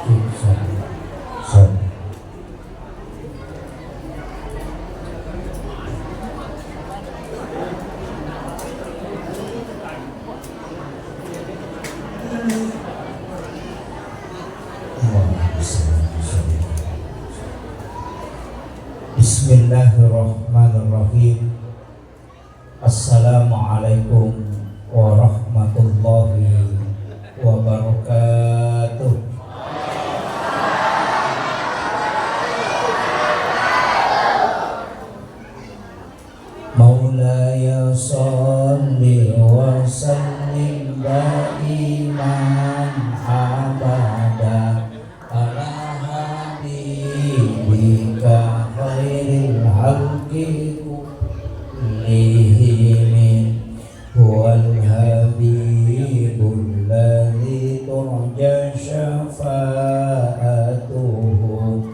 Sorry. Bismillahirrahmanirrahim. Assalamualaikum warahmatullahi wabarakatuh. Maulaya sholli wa sallim daiman abada ala habibika khairil halqi kullihim huwal habibul ladzi turja syafa'atuhu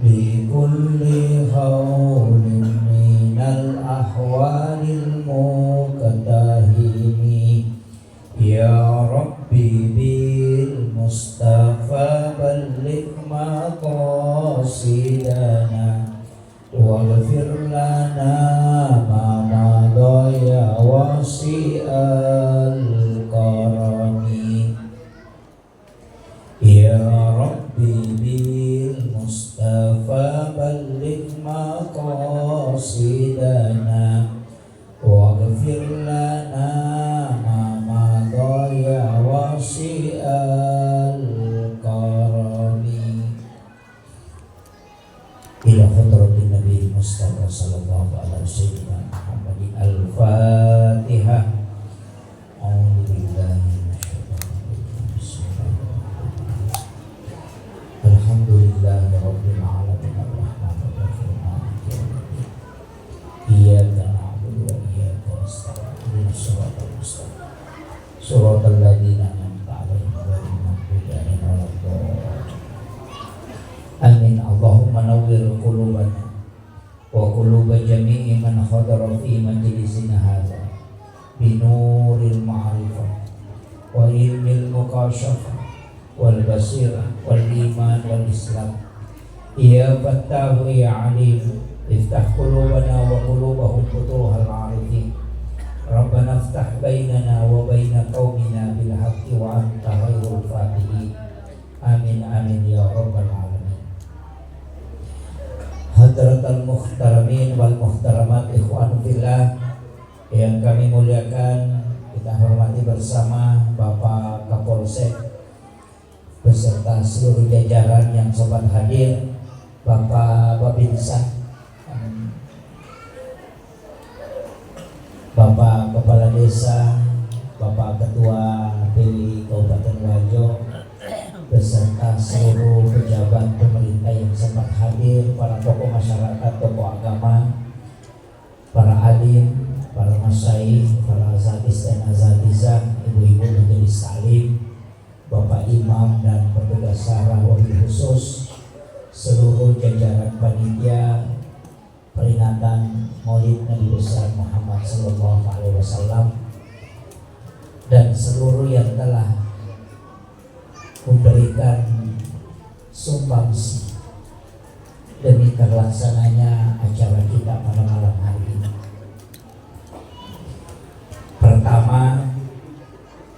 bi kulli haulin minal ahwalil muqtahimi ya rabbi bil mustafa balligh maqasidana waghfir lana ma madha ya wasi'al karami ya rabbi bil mustafa balligh maqasidana waghfir lana ma madha ya wasi'al karami ila hadratin Nabi Mustafa sallallahu alaihi wasallam Muhammadin al-Fatihah. A'udzu billahi minasyaitonir rajim. Bismillahirrahmanirrahim. Alhamdulillahi rabbil alamin arrahmanir rahim maliki yaumiddin. Iyyaka na'budu wa iyyaka nasta'in. Ihdinas siratal mustaqim. Shiratal ladzina an'amta 'alaihim ghairil maghdubi 'alaihim waladdallin. Amin. Allahumma nawwir qulubana wa quluba jami'i man hadara fi majlisina hadza bi nuril ma'rifah wa ilmil muqasyafah wal basirah wal iman wal islam. Ya Fattahu ya Alim, iftah qulubana wa qulubahum futuhal arifin. Rabbana iftah bainana wa baina qaumina bil haqqi wa anta khairul fatihin. Amin amin ya rabbal alamin. Hadratal muhtaramin wal muhtaramat ikhwan fillah yang kami muliakan, kita hormati bersama Bapak Kapolsek beserta seluruh jajaran yang sobat hadir, Bapak Babinsa, Bapak Kepala Desa, Bapak Ketua PWI Kabupaten Wajo beserta seluruh pejabat pemerintah yang sempat hadir, para tokoh masyarakat, tokoh agama, para alim, para masyaikh, para azadis dan azadizah, ibu-ibu majelis taklim, bapak imam dan petugas syarah wabil khusus, seluruh jajaran panitia peringatan Maulid Nabi besar Muhammad sallallahu alaihi wasallam dan seluruh yang telah memberikan sumbangsi demi terlaksananya acara kita pada malam hari ini. Pertama,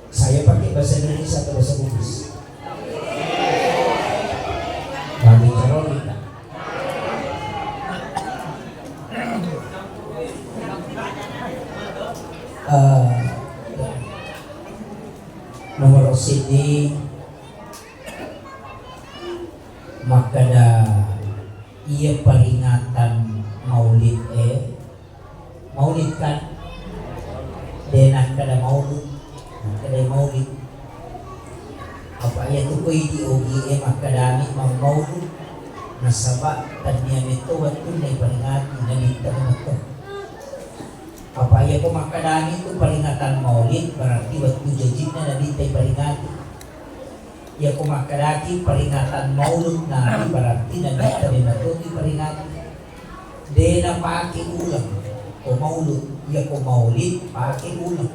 saya pakai bahasa Indonesia atau bahasa Bugis? Bagi Carolina. Nomor sini maka ia peringatan maulid maulid kan denak kada maulid apa ya tu ko di ogi maka dami maulid nasaba tanya itu waktu ni peringatan nalita mo apa ya ko maka dami itu peringatan maulid berarti waktu jajib na nalita peringatan. Ya kumakadaki peringatan maulud Nabi berarti nandita din nato di peringatan. De na pakai ulang ko maulud, ya ko maulid pakai ulang.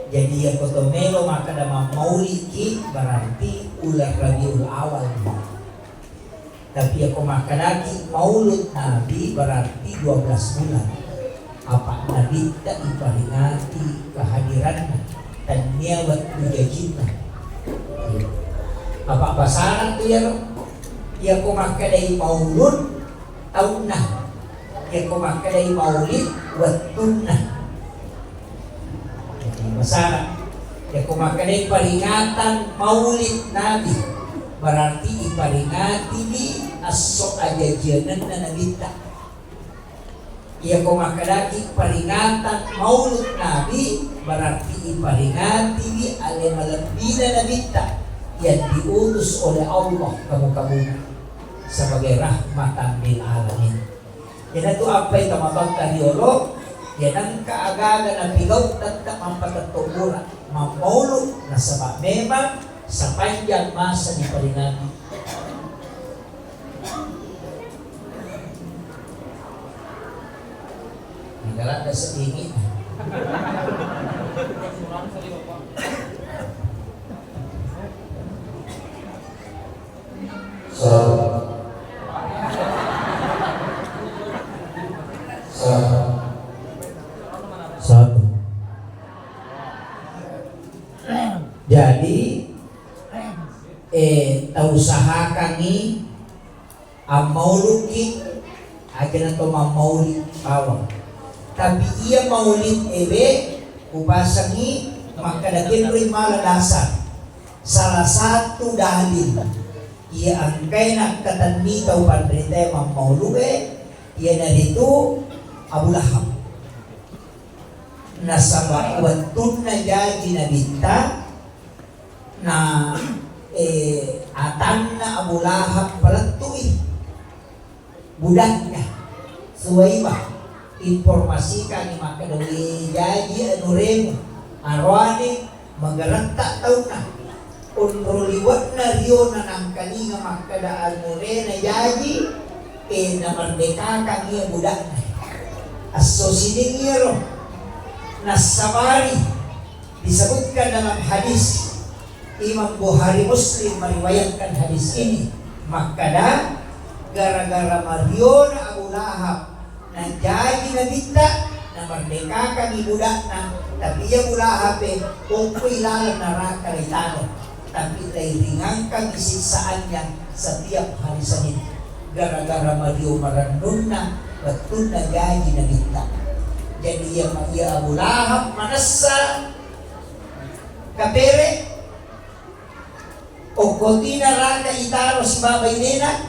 Jadi yang kotomelo maka nama maulid berarti ular Rabiul Awal. Tapi aku makan lagi maulud Nabi berarti 12 bulan. Apa Nabi tak diperingati kehadirannya dan niawat mujajidnya. Apa pasaran tu ya aku makan dari maulud tahunna. Ya aku makan dari maulid watunna. Masalah ya kumakadai peringatan maulid Nabi berarti iperingati di asok ajajanan na nabita. Ya kumakadaki peringatan maulid Nabi berarti iperingati di alimalabina nabita yang diutus oleh Allah kamu-kamu sebagai rahmatan lil alamin. Yan itu apa yang teman-teman tadiolog. Yan ang kaagaga na bigaw at mampatatuburan mamulog na sabak memang sa panjang masa ni Paringati. Nagalat na sa ingin. Jadi usaha kami maulid aja na to maulid awal. Tapi ia maulid upasangi makadakin rin malalasan. Salah satu dalil ia angkay nagkatanmitaw pandrite maulid ia na dito Abu Lahab. Nasa bawatun na jadi na bita na atan na Abu Lahab palatu'i budaknya suwaiba informasikan ni makadawi jadi anuremu arwani magaranta taw na unruliwat na riyo na ng kaninga makadaan mure na jadi na mardeka kang budak na aso siningiro nasabari disebutkan dalam hadis Imam Bukhari Muslim meriwayatkan hadis ini. Maka gara-gara Mario na Abu Lahab na jadi na bita na merdekakan ibudak na tapi ya Abu Lahab kung kuilalan na raka itano tapi ringan kang isiksaannya setiap hari Senin gara-gara Mario marandun na betul na jadi na bita. Jadi ya Abu Lahab manasa kapere o kotina raka itaro si babay nena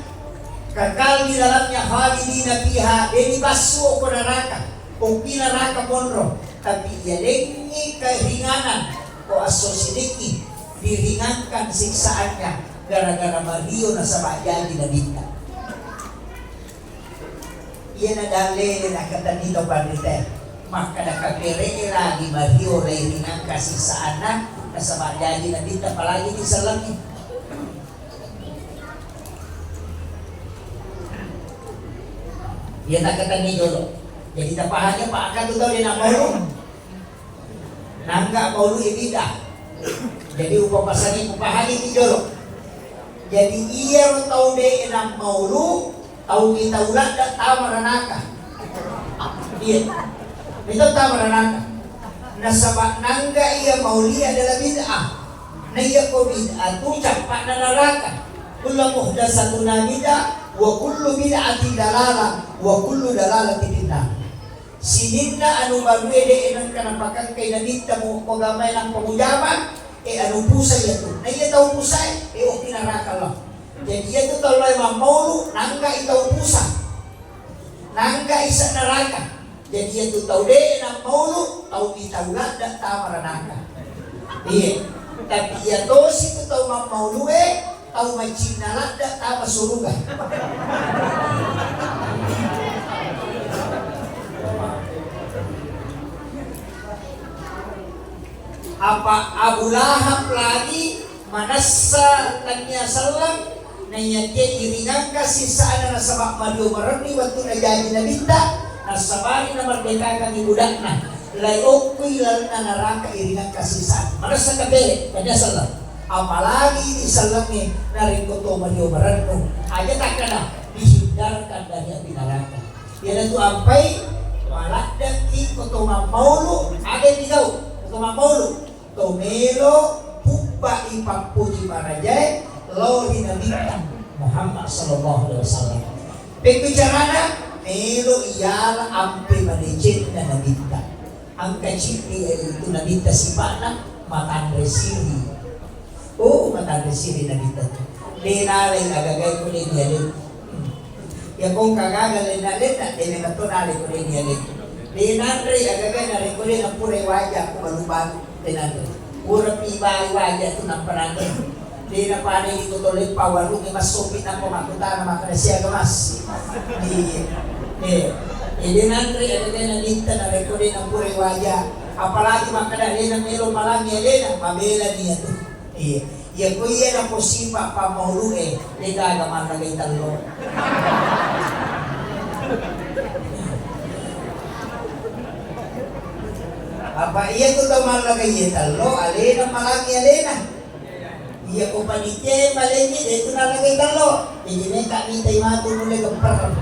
kakal di dalamnya halidina piha deni basu ko naraka o pinaraka monro tapi yalengi keringanan o asosidiki diringankan siksaannya gara-gara Mario na sa bayadi na bita. Iyan na dali na katanito pandite maka nakapere lagi Mario na iringan siksaan na sa bayadi na bita palagi di sa langit. Dia tak kata ni dulu. Jadi tapahannya Pak Akan tu tahu dia nak maulu. Nangga maulu ibidah. Jadi upapasani upahani ni dulu. Jadi ia tahu dia nak maulu, tahu kita ulat tak tahu maranaka. Iya. Itu tahu maranaka. Nasabak nangga ia mauli adalah bid'ah. Na iya ko bid'ah tu capak na neraka. Kullu muhdatsatun bid'ah wa kullu bid'atin dalalah wa kullu dalalatin finnar. Sininna anu baruede enang kanapakan kay nanita mo gamay ng pamujaman anu pusay ito. Na iya taw pusay o pinaraka lang. Jadi ito taw lay mamulu nangga itaw pusa. Nangga isa naraka. Jadi ito taw de enang maulu taw bitawla da tamaranaka. Iya. Tapi iya dosi ito taw mamulu tahu macam nalak dah tahu surga. Apa Abu Lahab lagi manasa tanya salam nanya dia iringan kasih sana nasabak Mario Marani waktu na jadi nabita nasabari na merdekakan ibudakna Layok ko'y lalo na naraka iringan kasisan. Manas sa kabe, kanya salam. Apalagi di salangin na rin ko to maniubaran mo. Ayat ka na, dihindarkan dari api neraka. Yan ito ampay, malakdan ko to mamaulo, ada di daw, to mamaulo. Tomelo, pukba ipampuji marajay, lo dinamita Muhammad sallallahu alaihi wasallam. Pagbicarana, melo iyala ampe manijit na nabita. Ang kachiti ay ito nabita si Pana, matang resiri. Oo, matang resiri nabita. Dinalay agagay ko rin yalit. Yung kung kagagalin nalit na, dinatunalay ko rin yalit. Dinalay agagay na rin ko rin ang pure wajah kung malubag. Dinalay. Pura piba wajah ito ng panangin. Di na paano ito tuloy pawalong masupit ang kumakuta na makanasya gamas. Hindi nandri, ano kayo nalinta na rekodin ang puri wajah. Apalagi makadali ng melo malami alin, mabela niya ito. Iya ko iya na po sipa pa maulu di gagaman na kay talo. Apa iya ko tamal na kay talo, alin ang malami alin. Iya ko panitya, malingi, dito na lagay talo. Hindi na kami tayo matulog ang parang.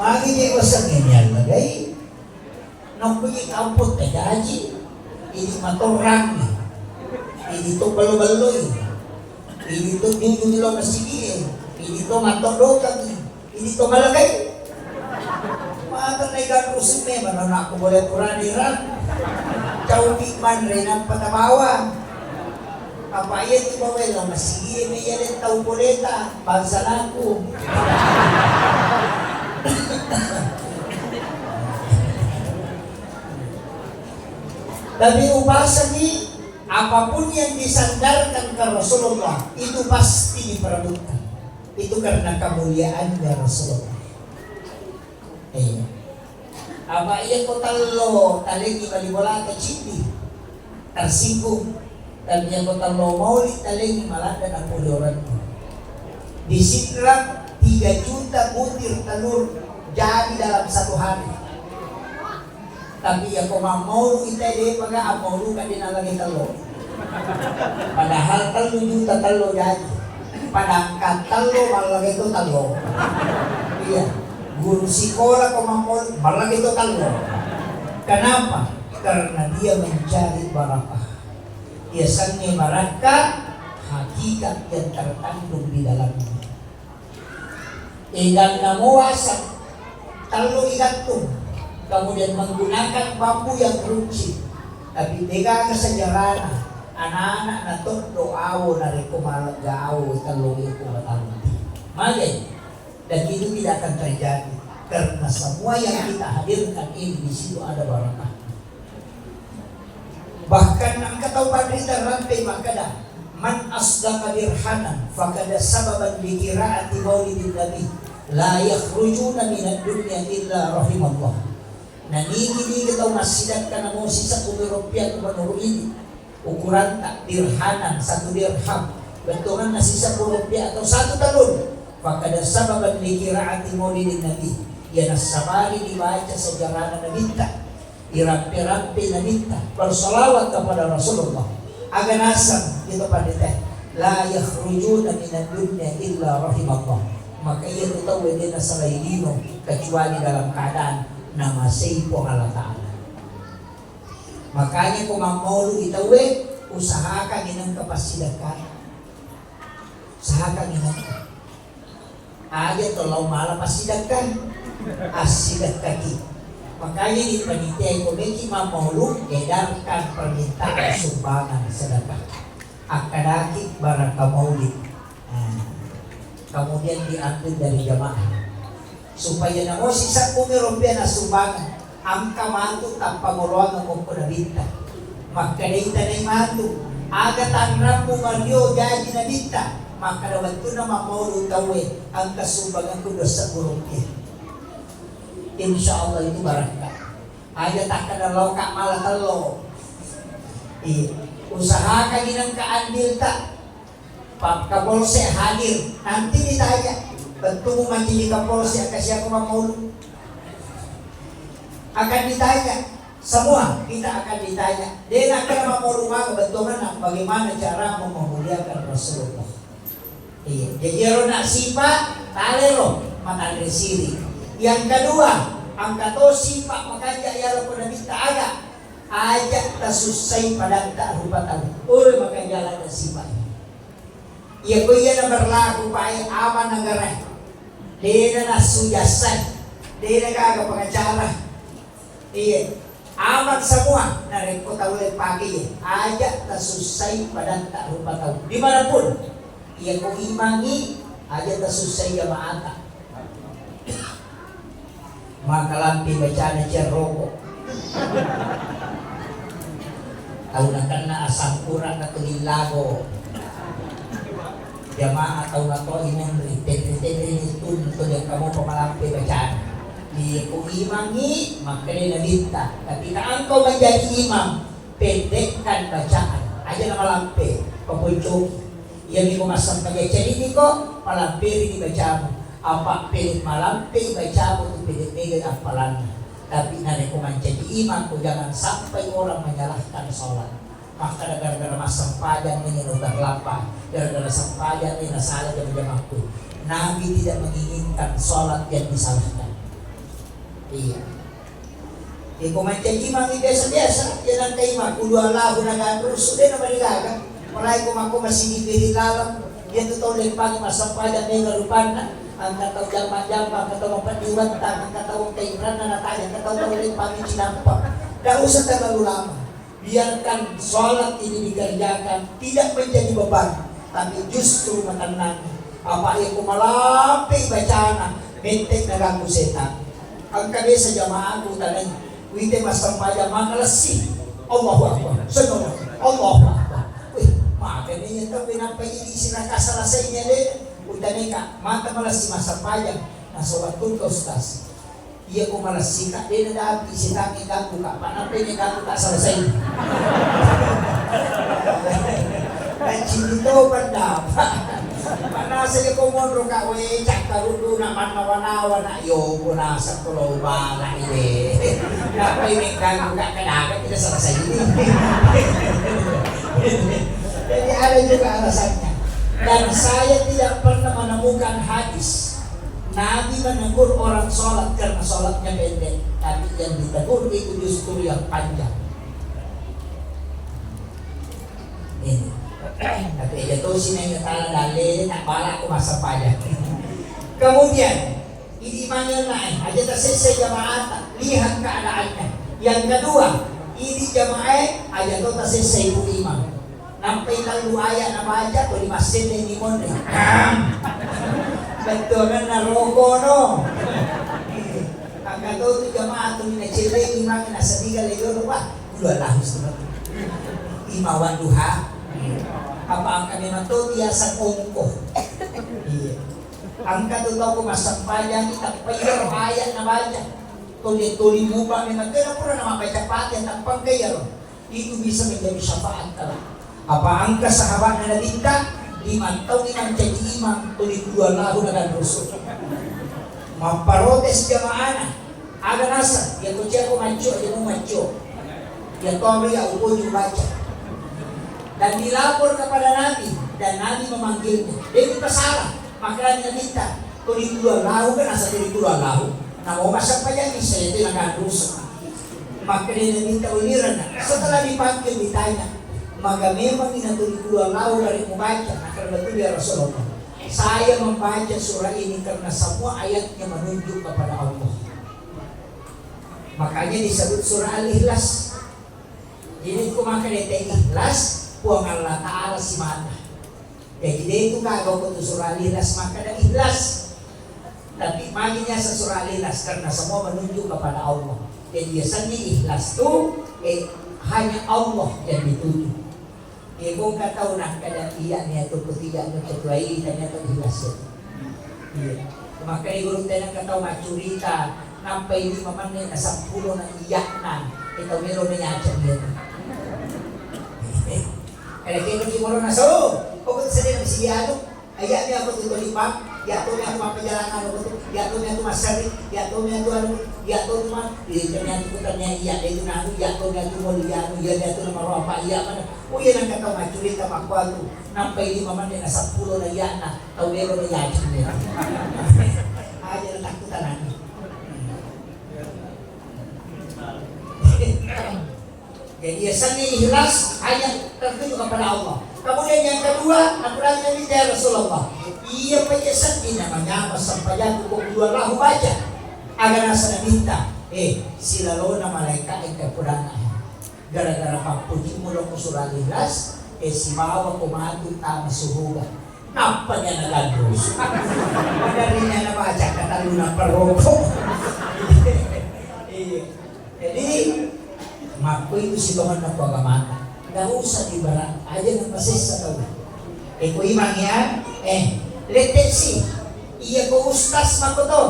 Magiging ko sa ganyan lagay. Nung pag-ikampot na gaji, hindi maturang, hindi ito balubaloy, hindi ito nilo na sige, hindi ito matulog, hindi ito malagay. Maaga na ikalusin me, manana ako boleh kuraniran. Chaudik man rin ang patabawa. Apa iya di bawah lang masige me yan tau boleta bangsa naku. Tapi ubasa ni apapun yang disandarkan ke Rasulullah itu pasti diperebutkan. Itu karena kemuliaannya Rasulullah. Apa iya ko talo taligi baliwala ka chiti tersinggung dan iya ko talo mauli taligi malanda ang puluran mo. Disitrap 3 juta butir telur jadi dalam satu hari. Tapi iya ko mamau itay paga amau ka dinalagi telur. Padahal 3 juta telur jadi. Padangkat telur malagi itu telur. Iya. Guru sekolah kemampuan malah itu tanggung. Kenapa? Karena dia mencari barakah. Dia sangi barakah hakikat yang terkandung di dalamnya. Ikan namuasak kalau ikantung kemudian menggunakan bambu yang runcing. Tapi tega kesejarahan anak-anak nato doawo dari kumalag gaawo kalau itu matanti. Magai. Dan itu tidak akan terjadi karena semua yang kita hadirkan ini di situ ada barakah. Bahkan ang kataupun kita rantai makada man asdaqa dirhanan fakada sababan li qiraati maulidin nabi la yakhrujuna minad dunya illa rahimallah. Nanini kita masidat kana mo sisa rupiah menurut ini ukuran tak dirhanan 1 dirham bentukan na sisa rupiah atau 1 talun. Fakada sababan li qiraati maulidin nabi yan as-sabari dibaca sejarah Nabi kita irampi-rampi Nabi kita bersolawat kepada Rasulullah agar nasam itu pandita la yakhrujuna minad dunya illa rahimallah. Maka ia tahu dia nasalailino kecuali dalam keadaan nama seipo Allah Ta'ala. Makanya kung mamolu itawe usahakan inang kapasidakan usahakan inang aja tolong malah pasidakan asidat kaki. Makanya di panitia komisi mamulu edarkan permintaan sumbangan sedekah akadaki baraka maulid. Kemudian diambil dari jamaah supaya namo sisa rupiah na sumbangan angka mantu tanpa muluang ang kumpunabita magkadaita na mantu aga tanram mo maryo jadi na dita maka dapat ito na mamulu tawe ang kasumbangan ko sa rupiah. Insya Allah itu barakah. Aja tak kena lokak malah telo. Usahakan inang kaandil tak. Pak Kapolsek hadir, nanti ditanya, bentuk makin di Kapolsek kasih aku mau akan ditanya, semua kita akan ditanya. Dia nak kena mau rumah kebetulan bagaimana cara memuliakan Rasulullah. Iya, jadi nak sifat talero mata resiri. Yang kedua, angkato sifat makanya ya lo pada minta ajak tasusai pada tak rupa tahu. Maka jalan dan sifat. Ia kuya na berlaku pai aman negara. Dia na sujasan. Dia na kaga pengacara. Iya. Aman semua. Nari ko tahu pagi. Ajak tasusai pada tak rupa tahu. Dimanapun. Ia ko imangi ajak tasusai jamaah. Maka lampi bacaan cia rokok. Tahu na kena asam kurang atau lilago. Jamaah atau nato iman rite itu untuk yang kamu pemalampi bacaan. Dia ku imangi maka dia minta. Ketika engkau menjadi imam, pendekkan bacaan. Aja nama lampe, pepuncuk. Yang ibu masam pakai jadi ni kok malampiri di bacamu. Apa pendek malampi bacamu tu pendek apalan. Tapi nari ku menjadi imam, ku jangan sampai orang menyalahkan sholat. Maka gara-gara masam pajang ini udah lapar, gara-gara sampajang ini salah jam-jamku. Nabi tidak menginginkan sholat yang disalahkan. Iya. Di kumancing imam ini biasa-biasa, dia nanti imam kedua lahu naga terus sudah nama dilaga. Mulai kumaku masih dipilih lalang, dia tu tahu lempang masam pajang ini rupanya. Angkat tahu jam-jam, angkat tahu memperdiwan, angkat tahu keiran, angkat tahu lempang ini nampak. Dah usah terlalu lama. Biarkan sholat ini dikerjakan, tidak menjadi beban, tapi justru menenang. Apa yang kumalampi bacaan, bentek naganggu setan. Ang kami sa jamaah ko tanay, wite masang paya makalasi. Allahu Akbar. Sunod. Allahu Akbar. Uy, maka niya ito pinapailisin na kasalasay niya din. Utanay ka, mata malasi masang paya. Nasa watun ka ustas. Iya ko malasi ka, din na dati sitaki ka ko ka. Panapay niya ka ko kasalasay. Nagsinito pa dapat. Panasa ko mo ka, we, cak karudo naman nawanawa na yung nasa tuloy ba na ini. Napainig ka ko kadagat, tidak selesai ini. Jadi ada juga alasannya. Dan saya tidak pernah menemukan hadis Nabi menegur orang sholat karena sholatnya pendek, tapi yang ditegur itu justru yang panjang. Ini. Tapi itu sini yang kata dalil tak balak aku masa payah. Kemudian ini manggil naik aja tersesat jamaah, lihat keadaannya. Yang kedua, ini jamaah aja tu tersesat ibu imam. Nampai lalu ayat nama aja tu di masjid ini monde. Betul kan naroko no. Angkat tu jamaah tu ni cile imam na sediga lego lupa. Dua lahus tu. Imawan duha. Apa angka memang tu biasa ongkoh. Iya. Angka tu tahu masak panjang kita payah ayat na baca. Tuli mubah memang kena pura nama baca pati tak pakai ya. Itu bisa menjadi syafaat kalau. Apa angka sahabat na minta 5 tahun imam jadi imam tuli 2 lahu na rusuh. Mamparotes jamaah ada nasa yang kuciak ko manco dia mau manco. Yang tahu ya upo juga baca. Dan dilapor kepada Nabi dan Nabi memanggilnya. Dia minta salah, makanya minta tuli 2 lahu kan asal dari 2 lahu. Nah mau masak payah bisa itu nak rusuh. Maka dia minta uliran. Setelah dipanggil ditanya, maka memang ini tuli 2 lahu dari membaca. Nah karena betul ya Rasulullah. Saya membaca surah ini karena semua ayatnya menunjuk kepada Allah. Makanya disebut surah Al-Ikhlas. Jadi kumakan itu ikhlas, puang Allah Ta'ala si mata. Jadi dia itu kagak untuk surah Al-Ikhlas, maka ada ikhlas. Tapi maginya sa surah Al-Ikhlas karena semua menunjuk kepada Allah. Jadi biasanya ikhlas itu hanya Allah yang dituju. Kung kataw na kada iya niya ito kutiga no cetwai kanya ito ikhlas. Iya. Makanya guru tayo ng kataw macurita nampay di maman na sa pulo ng iyak na ito meron na yan dyan. Kaya kino na so. Kung sa din ang siyado, ayan niya ako tutulipang, yato niya mapajalangan ako, yato niya tumasari, yato niya tuwalo, yato naman, dito niya tukutan niya iya, dito na ano, yato niya tumuli, yato niya ito na marapa, iya man. O yan ang kataw, machulit na makwalo, nampay di maman niya, nasa pulo na yan na, tawero na yan niya. Ayan ang takutan natin. Jadi yasan ni ikhlas hanya tertuju kepada Allah. Kemudian yang kedua, aturan Nabi ya Rasulullah. Ia penyasan ini namanya sampayan hukum dua lahu baca. Agar nasa minta, sila lo na malaikat yang kepurana. Gara-gara papuji mulo ko surat ikhlas, si bawa kumatu tama suhuga. Napa niya nagagos? Madali niya nabaca katalo na paroko. Jadi mako itu si Tuhan na pagamana. Nausa di barang aja ng pasis sa tawid. Ko imang yan, letesi, iya ko ustas mako to.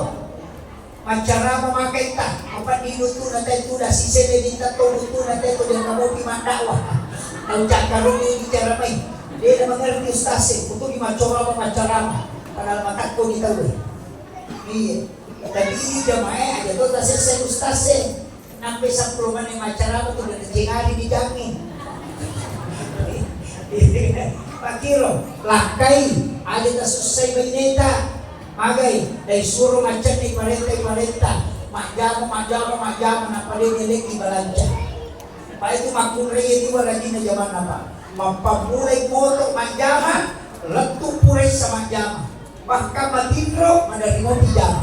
Macara memakai ta, apa dilutu na tayo tuda, si senedita to lutu na tayo tuda, kamu pimandawa. Ang cakaro niyo di cara may. Dia na mengerti ustase, kutu di macara macarama, padahal matak ko di tawid. Iya, tapi ini jamae aja to ta selesai ustase. Sampai sa perumahan yang masyarakat itu dari jengari dijamin. Pak Kiro, lakai, ada tak selesai bineta, magai, dari suruh macam ni parenta, majama, apa dia nilai di balanja. Pak itu makulai itu lagi na zaman apa? Mampamulai motor majama, letup pulai sama jama, bahkan matindro, menerima pijama.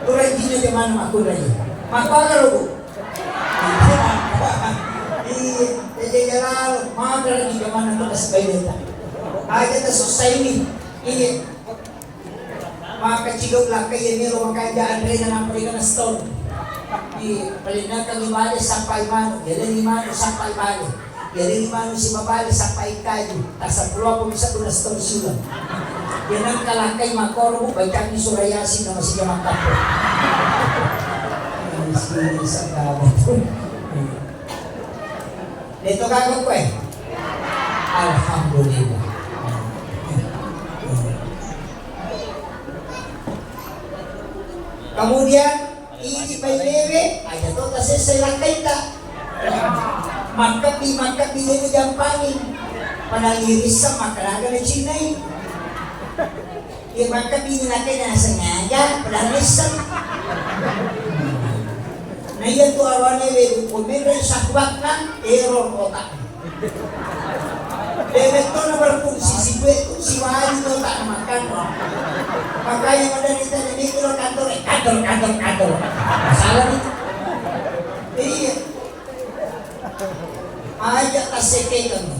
Turai gini di mana aku lagi? Maka kalau bu, jadi jalan, maka lagi di mana kita sebaiknya? Aja tak selesai ini, maka ciduk lah kayak ini rumah kerjaan rena nampak ikan stone. Palingan kami balik sampai mana? Jadi di mana sampai balik? Jadi di mana si balik sampai kayu? Asal pulau pun bisa tunas stone sudah. Yan ang kalakay makoro, baikang ni Surayasin na masih jaman kapo. Sa kawan po. Dito kagod ko Alhamdulillah. Kemudian, ini pailere, aja to kasi sa lakay ta. Mangkat di nito jampangin. Panaliris sa makalaga na chinay. Yung magkabili natin na sengaja, pelanisang. Na yan to awan ay kung meron sakwak na, error otak. Debet to na berpung sisipwe, kung siwahan ito otak na makan. Maka yung madanita na mikro kantor. Masalah nito. Iya. Aja taseke kami.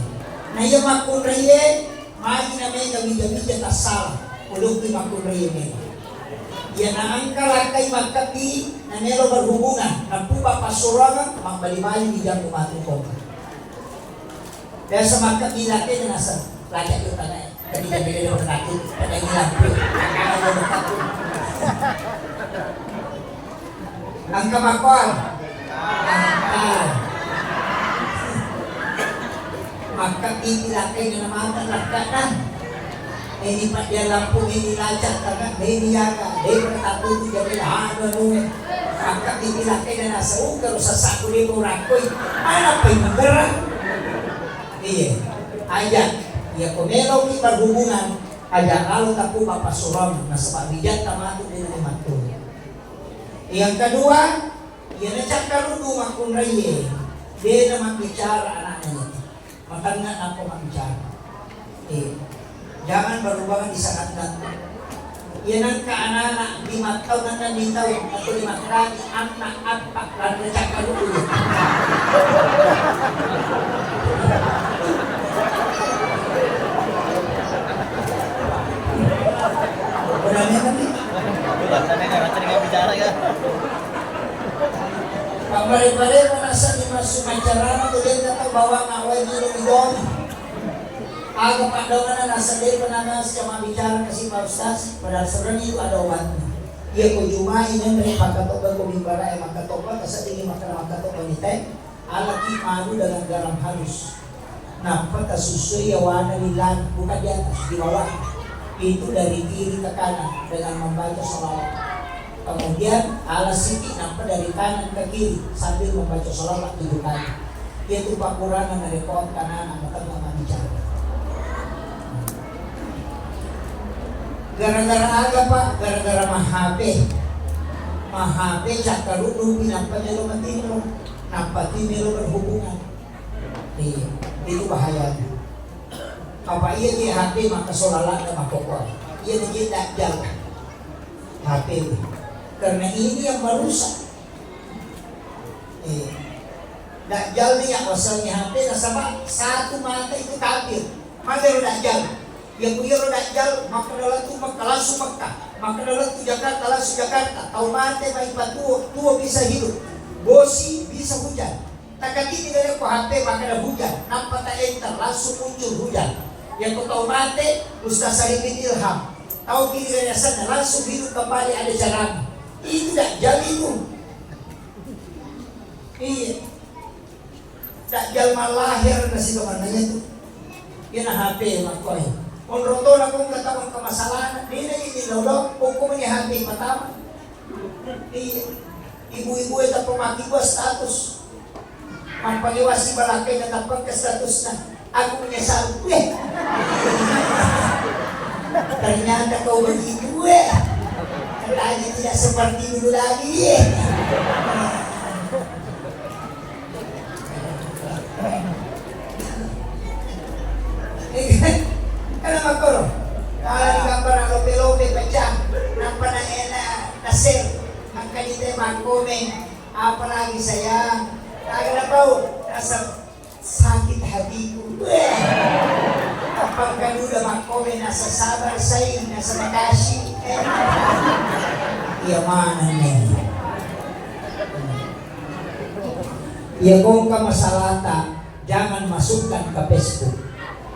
Na yung makunraye, magi na may gawin-gawin ta salah. Ulog di makunraye. Yan ang kalakay magkapi na meron berhubungan na pupapasurangan magbalibayin di dyan kumatungkong. Dahil sa magkapi laki na nasa laki yung tanay. Kanina naman natin, tanay nilang po. Nakakala mo kapon. Ang kamakwan, magkapi laki na naman ang lakatan. Ini pak dia lampu ini lacak karena ini yaga dia bertatu juga bila anu maka dibilang kena nasa kalau sasaku dia kurakui mana pun bergerak iya aja ya komelo kita berhubungan aja kalau tapu bapak suram nasa pabijat tamatu dia matu yang kedua ia necak karudu makun raye dia nama bicara anaknya makanya apa mak bicara jangan berhubungan di saat datang. Yan ang kaanana, 5 taon na nanditaw, at 5 krami, anak at paklan na siya kaluulit. Wala niya kami. Wala niya, macam nga bicara ka. Pamari-pari mo nasa 5 sumacara, tuloy na ito, bawa nga away nilo idon. Aga pandangan na nasa day panangan sa mga bicara kasi Pak Ustaz, padahal sebenarnya itu ada obatnya. Ia ko jumain yang dari makatoba ko bimbara ay makatoba kasi tingin makatoba ni tay. alaki malu dengan garam halus. Nampak sesuai warna nila, bukan di atas, di bawah. Itu dari kiri ke kanan dengan membaca sholawat. Kemudian alas siki nampak dari kanan ke kiri sambil membaca sholawat 7 kali. Itu pakurangan dari pohon kanan maka nggak bicara. Gara-gara apa Pak? Gara-gara mahape cakarudu nampak jalo matino, nampak timelo berhubungan. Iya, itu bahayanya. Apa iya di HP maka solalat dan makokor. Iya di dajjal HP. Karena ini yang merusak. Dajjal ni yang asalnya HP nasabak satu mata itu kafir. Magero dajjal. Yang punya dajjal maka dalam tu maka langsung Makkah. Maka dalam tu Jakarta langsung Jakarta. Tahu mati baik tua bisa hidup. Bosi bisa hujan. Takkan ini dari aku HP maka ada hujan. Nampak tak enter langsung muncul hujan. Yang kau tahu mati Ustaz Sarifin Ilham. Tahu kini dari sana langsung hidup kembali ada jalan. Itu dajjal itu. Iya. Dajjal malahir na sila mananya tu. Yan ang HP makoy. Kung roto na kung katawang kamasalanan, di na inilolong kung kumanya HP matama. Iya. Ibu-ibu ito pumakiwa status. Magpaliwas si Balakay na tapag ka status na. Ako menyesal ternyata kau begitu katanya tidak seperti dulu lagi kenapa kau kalau di gambar ang lope-lope pecah nampak na nasir ang kanita mag-comment apalagi sayang kagak tahu nasa sakit hatiku. Kapag ka udah makomen nasa sabar sa'yo, nasa Makashi. Iya mana nih? Ya kung ka masalata, jangan masukkan ke Facebook.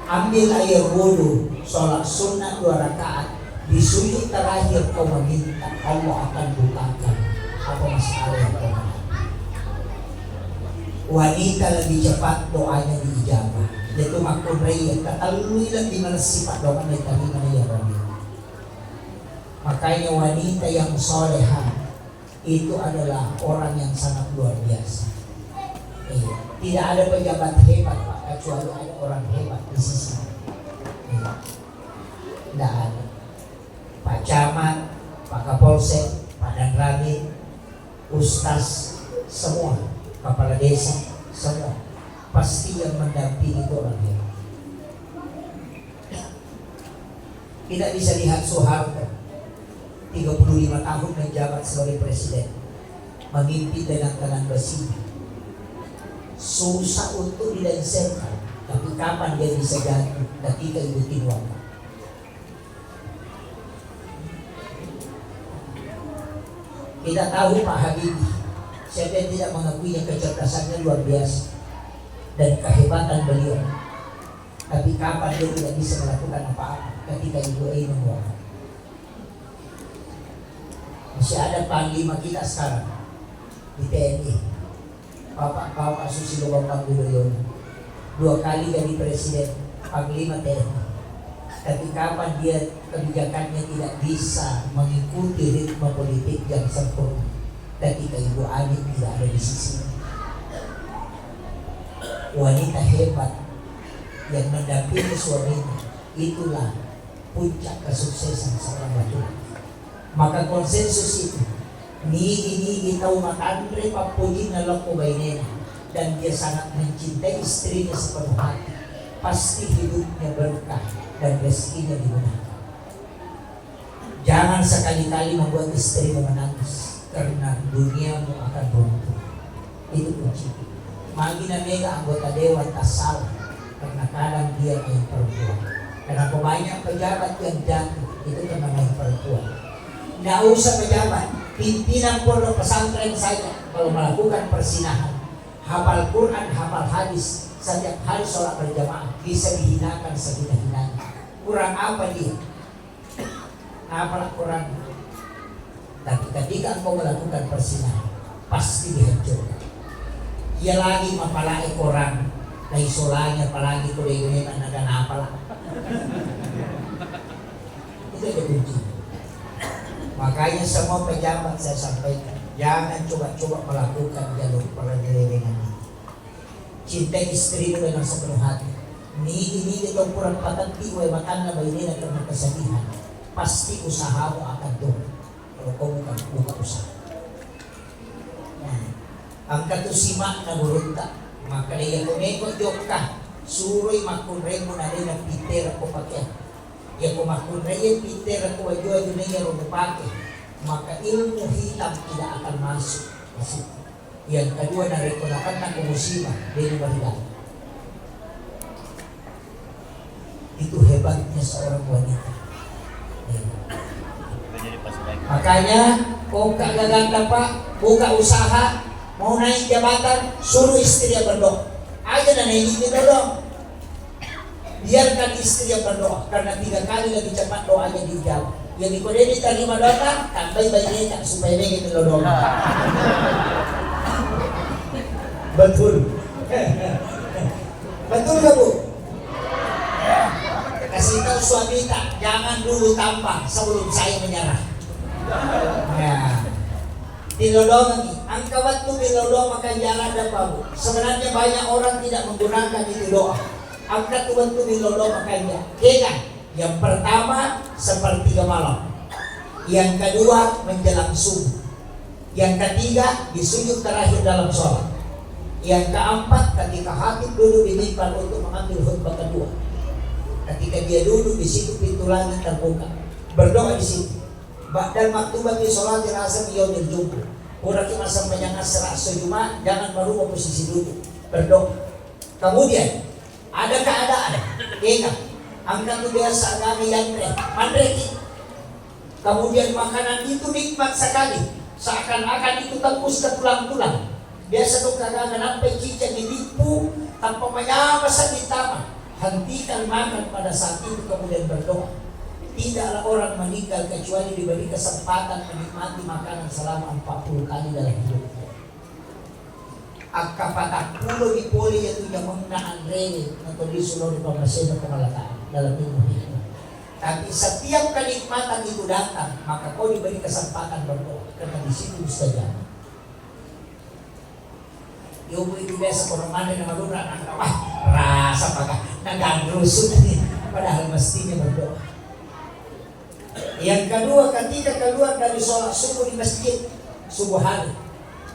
Ambil air wudu, sholat sunnah 2 rakaat. Di sujud terakhir kau meminta, Allah akan bukakan apa masalah yang kau ada. Wanita lebih cepat doanya diijabah. Itu makunrai yang katalui lebih sifat doa dari mana ya Rabbi. Makanya wanita yang soleha itu adalah orang yang sangat luar biasa. Tidak ada pejabat hebat Pak, kecuali ada orang hebat di sisi. Tidak ada. Pak Camat, Pak Kapolsek, Pak Danramil, Ustaz, semua kepala desa, semua pasti yang mendampingi itu orang hebat. Tidak bisa lihat Soeharto 35 tahun menjabat sebagai presiden, memimpin dengan tangan besi, susah untuk dilenserkan. Tapi kapan dia bisa jatuh ketika ikutin waktu. Kita tahu Pak Habibie, siapa yang tidak mengakuinya kecerdasannya luar biasa dan kehebatan beliau. Tapi kapan dia tidak bisa melakukan apa-apa ketika Ibu Ainun wafat. Masih ada panglima kita sekarang di TNI, Bapak Susilo Bambang Yudhoyono, 2 kali jadi presiden, panglima TNI. Tapi kapan dia kebijakannya tidak bisa mengikuti ritme politik yang sempurna ketika Ibu Ani tidak ada di sisi. Wanita hebat yang mendampingi suaminya, itulah puncak kesuksesan seorang laki-laki. Maka konsensus itu nigi tahu makandre papuji na loko bainena, dan dia sangat mencintai istrinya sepenuh hati. Pasti hidupnya berkah dan rezekinya dimudahkan. Jangan sekali-kali membuat istrimu menangis karena duniamu akan runtuh. Itu kunci. Magina mega anggota dewan tak salah karena kadang dia yang perempuan. Karena banyak pejabat yang jatuh itu karena yang perempuan. Nggak usah pejabat, pimpinan pondok pesantren saja kalau melakukan persinahan, hafal Quran, hafal hadis, setiap hari sholat berjamaah bisa dihinakan sehina-hinanya. Kurang apa dia? Apalah Quran. Tapi ketika engkau melakukan persinahan, pasti dihancurkan. Ia lagi mapalai orang. Dahil solanya palagi ko rin yun ang naganapala. Itu ada kunci. Makanya semua pejabat saya sampaikan, jangan coba-coba melakukan jalur peradilan ini. Cinta istri dengan sepenuh hati. Ini kita kurang patati, makan na ini karena kesedihan. Pasti usahamu akan turun. Kalau kau buka usaha. Ang katusimak na burunta, maka dia kumeko jok ka, suroy makunray mo na rin ang piter ako pakya. Ya kumakunray yung piter ako ajo na niya rumupake, maka ilmu hitam tidak akan masuk. Yang kedua na rekonakan na kumusima, dari balikan. Itu hebatnya seorang wanita. Makanya, kung kagaganda pa, buka usaha, mau naik jabatan, suruh istri yang berdoa. Aja dan ini berdoa. Biarkan istri yang berdoa, karena 3 kali lebih cepat doanya dijawab. Yang dikode diterima doa, tambah bayinya supaya dia gitu doa. Betul. Betul gak Bu? Kasih tahu suami tak, jangan dulu tambah sebelum saya menyerah. Nah. Dilodong lagi, ang kawat tu dilodong makan jalan dan babu. Sebenarnya banyak orang tidak menggunakan itu doa. Ang katuan tu dilodong makannya. Kena, yang pertama sepertiga malam, yang kedua menjelang subuh, yang ketiga di sujud terakhir dalam sholat, yang keempat ketika hakim duduk di mimbar untuk mengambil khutbah kedua. Ketika dia duduk di situ pintu langit terbuka, berdoa di situ. Dan maktubat di sholat dirasa biyomil jumbo. Kurang masa menyangat serak sejumah, jangan merubah posisi duduk, berdoa. Kemudian ada keadaan, ingat, angkat biasa agama yang mandreki. Kemudian makanan itu nikmat sekali, seakan-akan itu tembus ke tulang-tulang. Biasa tuh kagak sampai cicak ditipu tanpa menyapa sabitama. Hentikan makan pada saat itu kemudian berdoa. Tidaklah orang meninggal kecuali diberi kesempatan menikmati makanan selama 40 kali dalam hidupnya. Akapatak pulo di poli itu yang mengenaan rene atau disuruh di pemasena pengalataan dalam ilmu hikmah. Tapi setiap kenikmatan itu datang, maka kau diberi kesempatan berdoa karena di situ mustajab. Ibu itu biasa orang mana yang malu rasa pakai nagandrusut padahal mestinya berdoa. Yang kedua, ketika keluar dari sholat subuh di masjid subuh hari,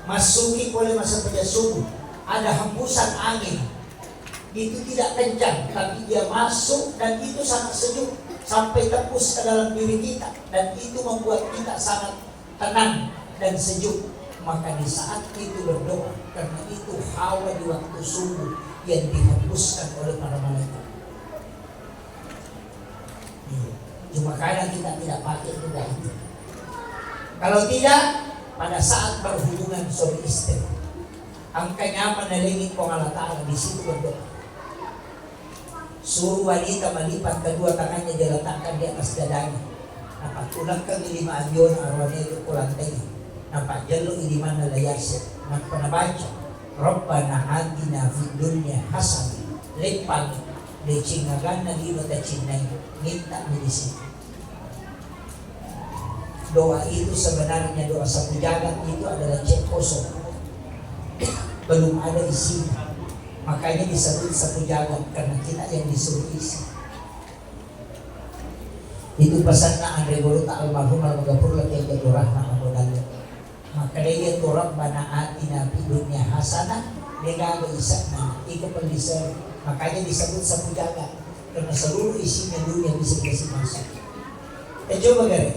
masuki oleh masa kerja subuh, ada hembusan angin. Itu tidak kencang, tapi dia masuk dan itu sangat sejuk sampai tembus ke dalam diri kita, dan itu membuat kita sangat tenang dan sejuk. Maka di saat itu berdoa, karena itu hawa di waktu subuh yang dihembuskan oleh para malaikat. Cuma kadang kita tidak pakai juga itu. Kalau tidak, pada saat berhubungan suami istri, angkanya menelingin pengalat di situ berdoa. Suruh wanita melipat kedua tangannya diletakkan di atas dadanya. Nampak tulang kami 5 anjon arwahnya itu pulang tadi. Nampak jalur ini mana layasnya. Nampak nabaca. Rabbana atina fid dunya hasanah. Lepang dicingagan na lima tacinay. Minta medisi. Doa itu sebenarnya doa sapu jagat itu adalah cek kosong. Belum ada isinya. Makanya disebut sapu jagat karena kita yang disuruh isi. Itu pesannya Andre Goluta almarhum al-Maghfur laki jatuh rahmah al-Mudalia. Maka dia turab bana atina fi dunya hasanah, dia gak isakna itu pendisar. Makanya disebut sapu jagat karena seluruh isinya dunia bisa dikasih masuk. Coba gari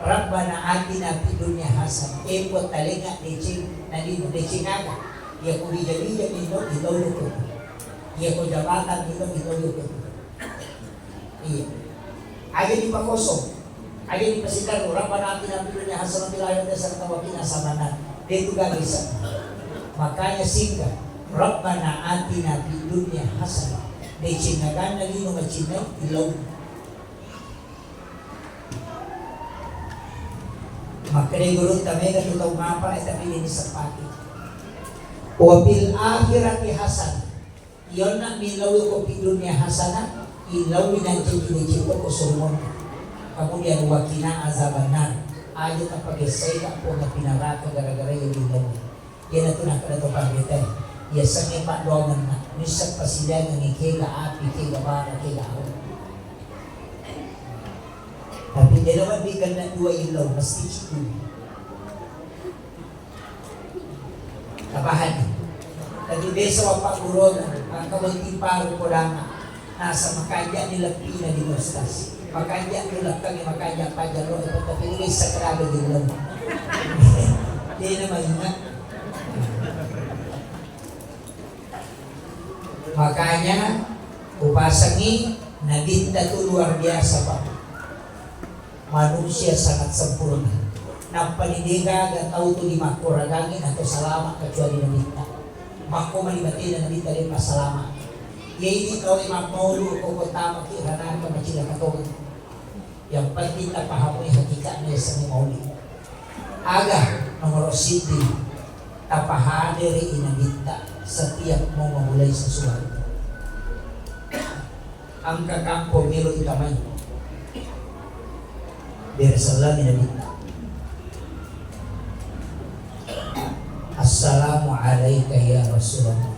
Rabbana atina fi dunya hasanah. Buat talinga decing nadi decingaga. Ya ko dijadinya ito ko. Ya ko jabatan ito ko. Iya. Aja di pakosong. Aja di pasikan orang panati na pilunya hasanah bilayang dasar tawakina samanan. Dia itu gak bisa. Makanya singgah Rabbana atina fid dunya hasanah. Decinagan na lino macinay ilaw. Maka dia gurut kami kan tahu ngapa tapi ini sepati. Wa bil akhirati hasanah. Iyon na milawi ko pidunya hasanah, ilawi ng jilid ko sulmon. Kemudian wakina azabannar. Ayo kapag saya po na pinaraka gara-gara yung ilawi. Yan na ito na kada ito pagkita. Yasa may padonan na. Nisag pa sila ng ikila api, kila bara, kila ako. Tapi di naman bigan na dua ilaw, mas tichito. Kabahan. Nagibesa wa pag-uron, ang kamunting paro ko lang nasa makaya nila pina di Nostas. Makaya nila kami, makaya pa dyan ro, ipagkapilagay sa karabe di lang. Di naman yun. Makanya, upasangi, naging to luar biasa pa. Manusia sangat sempurna. Nampanidiga at tao to di makuragangin atau salamat kecuali nabita. Mako malibati na nabita rin pasalamat. Yay ikaw ay magmaulu o kutama kiranan ka macila katogan. Yang penting na pahamoy hakika niya sa mauli. Aga, nomor siti, tapahadiri inabita setiap mau memulai sesuatu. Ang kakampo milo ikamay. Bersalam inabita. Assalamualaikum ya Rasulullah.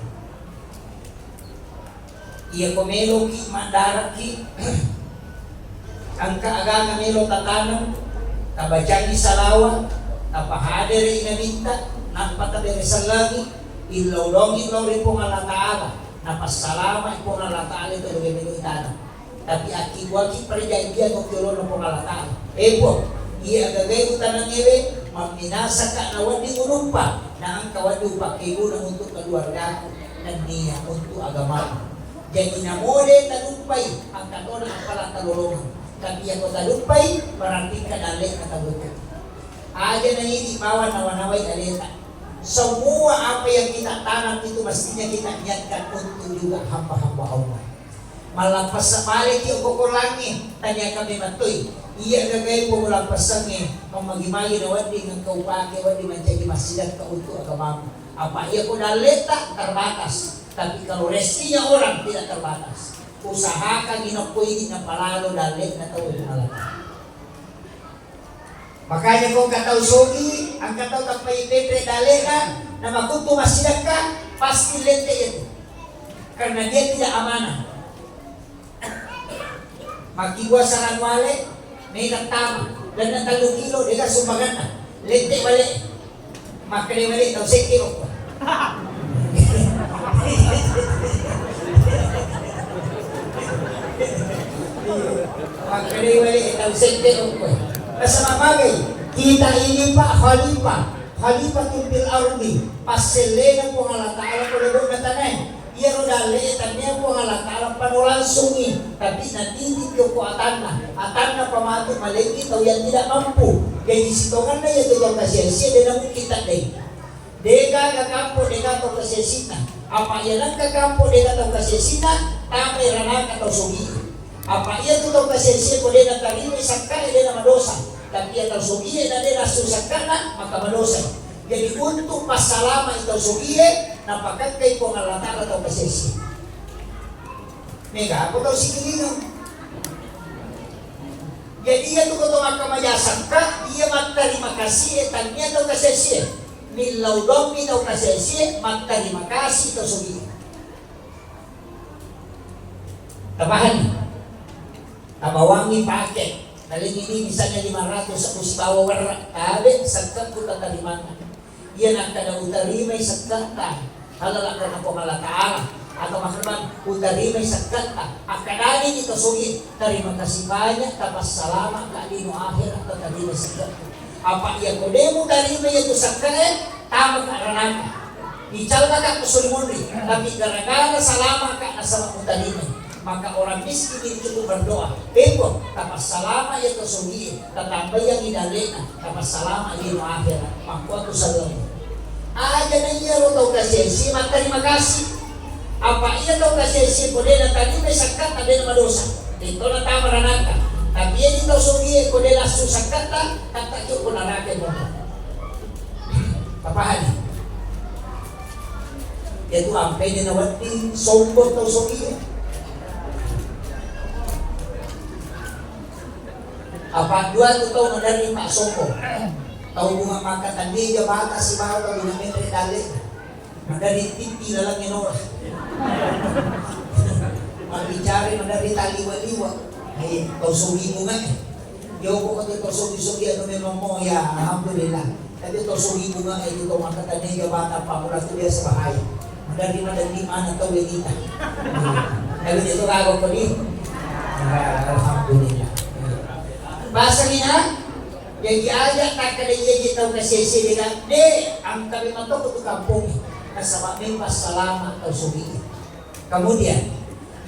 Iya komelo ki mandarat ki ang kaaga melo tatanong kabajangi salawa tapahadiri inabita napatabi salagi ilawlong rin po nga lataala napasalama po nga lataala ito lugi minutana tapi akiwagi perjanjian ng kilono po nga lataala po iya agagay utanang iwe maminasa ka na wadi unumpa na ang kawadi upakiguna untuk keluarga na niya untuk agama. Jadi namore talumpay ang kanona ang pala talulungan. Tapi ako talumpay maraming kadali na talumpay. Aja na hindi bawa nawanaway alita. Semua apa yang kita tanam itu mestinya kita niatkan untuk juga hamba-hamba Allah. Malampas sa balik yung kukulangin, tanya kami matoy. Iya gagay po walang pasangin, kung magimayo na wadi ng kaupake, wadi manjagi masilat ka untuk agamamu. Apa iya ko naleta, terbatas. Tapi kalau restinya orang tidak terbatas. Usahakan inopoy na palalo dalit na tawag malata. Makanya kung kataw sogi, ang kataw tapay letre dalena na makunto masilat ka, pasti letre ito. Karena dia tidak amanah. Magkiwa sa ranwale, may nagtama. Dan ng 3 kilo, di ka sumagan na. Lente balik. Makali balik, daw 6 kilo. Makali balik, daw 6 kilo. Kasama bagay, kita ini Pak Khalifah. Khalifah bil ardi. Paselena po nga lataala ko na na tanay. Iya rodale tanya po nga latalang panulansungi tapi natitip yung ko atanna pamato malegi tau yang tidak mampu jadi sitongan na yung tutong kasiyasya din ang kita din deka kakampo deka tong kasyasina apa yan ang kakampo deka tong kasyasina tamay ranak atau sugi apa iya tutong kasyasya ko din ang talimay sakka din ang madosa tapi atau sugi na din ang susakka na maka madosa. Jadi untuk pasalama ito sugiye napakat kay po nga latala daw kasesi. Mega ako daw sikilino. Jadi iya to ko makamayasan ka, iya magtarima kasih tanya daw kasesi. Milaw daw daw kasesi, magtarima kasih ito sugiye. Tabahan. Tabawangi paket. Daling ini misalnya 500 sa kusbawa warna. Tabi, sagkat ko tatalimangan. Yan ang kada utarimay sa kata halala ka na po malataala atau makamang utarimay sa kata akadani ito sugit tarima kasibanya tapas salama kalino akhir atau tarima sa kata apa iya kodemo tarimay ito sa kata tama ka ranaka ical ka kusulimunri tapi gara-gara salama ka asama utarimay maka orang miskin itu berdoa bebo tapas salama ito sugit tatambay yang idalena tapas salama ito akhir maka salam aja na iya lo tau kasesi, terima kasih. Apa iya tau kasesi, kode na tadi may sakat, ada na madosa. Dito na tama ranaka. Tapi iya dito sugi, kode na susakata, kata ko narake mo. Papahali. Ito ang pwede na wating sombong tao sogi. Apa dua tu tahu dari Pak Soko. Tahu bunga makan tadi dia bata si bawa tahu bunga metre dale. Dari tipi dalam menora. Magbicara dari taliwa-liwa. Ay, tahu sogi bunga eh. Yo ko kasi tahu sogi-sogi ano memang mo ya, alhamdulillah. Tapi tahu sogi bunga eh ito makan tadi dia bata pa mula tu dia sa bahay. Dari madali mana tahu kita. Lalu itu kagok ko ni. Alhamdulillah. Basa niya, yung iaya tak kada iya gitaw kasi sila de ang kami mato ko kampung kasama may pasalamat taw sugi. Kemudian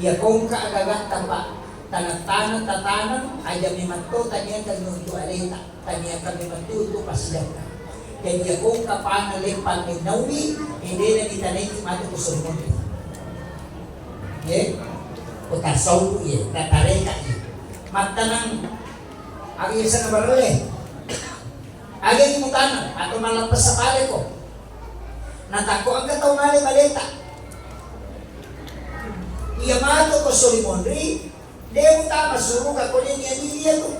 ia kong kaagagat tapa tanang-tanang tatanan aja may mato tanya kami untuk alita tanya kami mato untuk pasidak. Jadi ia kong kapanalipan ng nawi hindi na itanay mato ko sulmon. Ye? Utasaw ye, tatareka ye. Matanang Agi isa na barole. Agi mo tanan ato malampas sa pale ko. Natako ang kataw mali baleta. Iya mato ko Solimonri, demo tama suru ka ko niya to.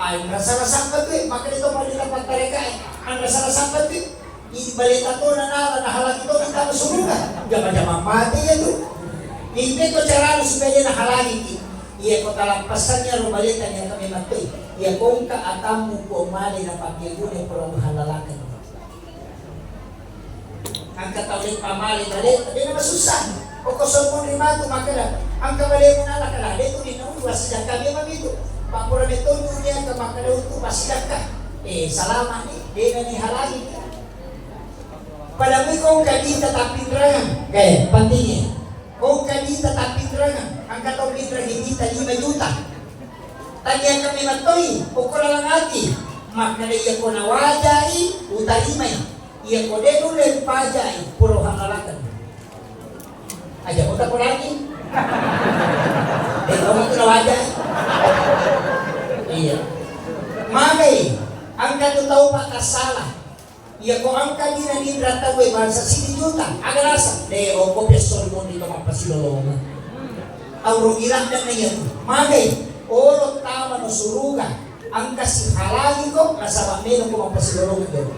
Ay rasa-rasa ka to, makalito malita pagtareka. Ang rasa-rasa ka to. Di baleta to na nahalagi to ng tama suru ka. Jama-jama mati yan to. Hindi ko charano supaya nahalagi. Iya ko talampasan niya rumalita niya kami matoy. Iya kong kaatam mo po mali na pagkilunin pero mahalalakan. Ang katawin pamali balit, hindi na masusah. O kusog mo rin mato makala. Ang kabali mo na nakala, dito din na uwa siya kami mamito. Pagpura nito niya ka makala ito pasidak ka. Salamat ni, di na ni halagi. Palami kong kadita tapindrangan. Kaya, pantingin. Kung kadita tapindrangan. Ang katong litra higita 5 juta. Tanya kami matoy, ukura lang ati. Maknaliya ko na wajay, utalimay. Iya ko din ulit pajay, puro hangalakan. Aja ko ta ko lagi. Ikaw mo ito na wajay. Iya. Magay, ang katutaw pa kasala. Iya ko ang kanina ni Rataway, sa 7 juta. Agarasa. O ko pesol mo dito mapasilolongan. Ang rugiran na yan. Magay, oro tama no suruga. Ang kasihalagi ko, kasama meron ko mapasilulungan doon.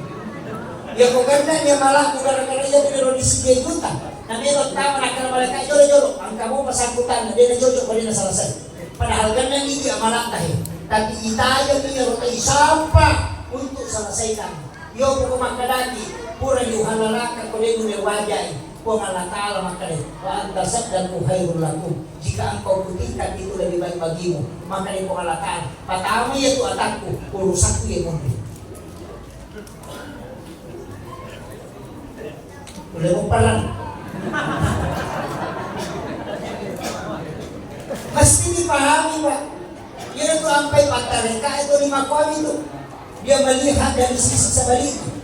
Yung kung ganda niya malak, kung gara-gara yung meron ni sige juta, na meron tama na kanamalaka, yolo-yolo, ang kamo pasakutan, na din na jojo, pwede na salasay. Padahal ganda hindi ang malak dahil. Tapi itayo niya ro tayo sampa, untuk salasay kami. Yung kung makadati, pura yung halalakan ko rin yung wajay. Kung alatala makalit, waantasap dan kuhayrul lakum. Jika engkau putihkan itu lebih baik bagimu, maka itu alatala. Patama itu atakku, urusakku ya mundi. Udah mo parang. Mesti dipahami Pak. Yun itu sampai pagtareka itu 5 kami itu. Dia melihat dari sisi sebaliknya.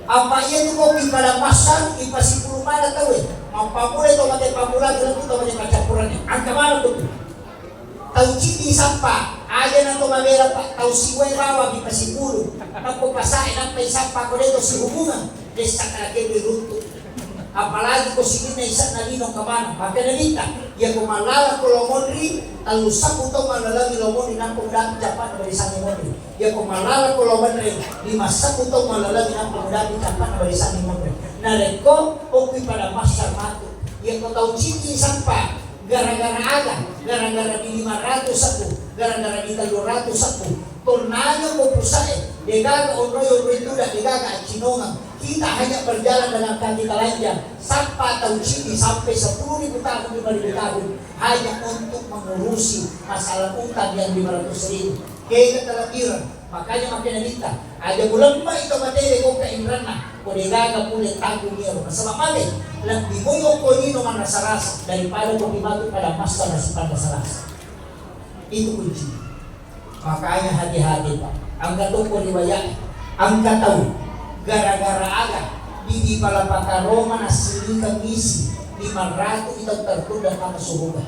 Apa iya itu kopi pada pasang ipasipuluh mana tahu ya? Mampamula itu pakai pamula itu pakai kacapurannya. Angka mana tuh? Tahu citi sampah. Aja nanto mamera pak. Tahu siway rawa ipasipuluh. Nampo pasain nampai sampah ko dito si hubungan. Desa kalaki diruntuk. Apalagi ko sige na isa na linong kamana. Maka nalita. Ya kumalala ko lomonri. Talusak ko ito malalagi lomonri. Nampong dati Japan na balisan lomonri. Ya kumalala ko lomonri. Limasak ko ito malalagi nampong dati Japan na balisan lomonri. Nareko, okay pada masyar matu. Ya ko tahu citi sampah. Gara-gara aga. Gara-gara di 500 aku. Gara-gara di 300 aku. Tornado ko pusay. Degaga onroy itu dan degaga cinongan. Kita hanya berjalan dengan kaki telanjang sampai tahun sini sampai 10.000 tahun 5.000 tahun hanya untuk mengurusi masalah utang yang 500.000. Kaya ketelakiran, makanya makin nalita. Ada bulan ba ito materi kung kaimran na kuligaga pulit tanggung niya. Masama mali, lebih mo ko nino man nasarasa daripada kung imato pada masa na si panasarasa. Itu kunci. Makanya hati-hati Pak. Ang katong ko riwayat, ang kataw gara-gara aga di palapaka Roma na silikang isi 500 itong tertunda na masuhugan.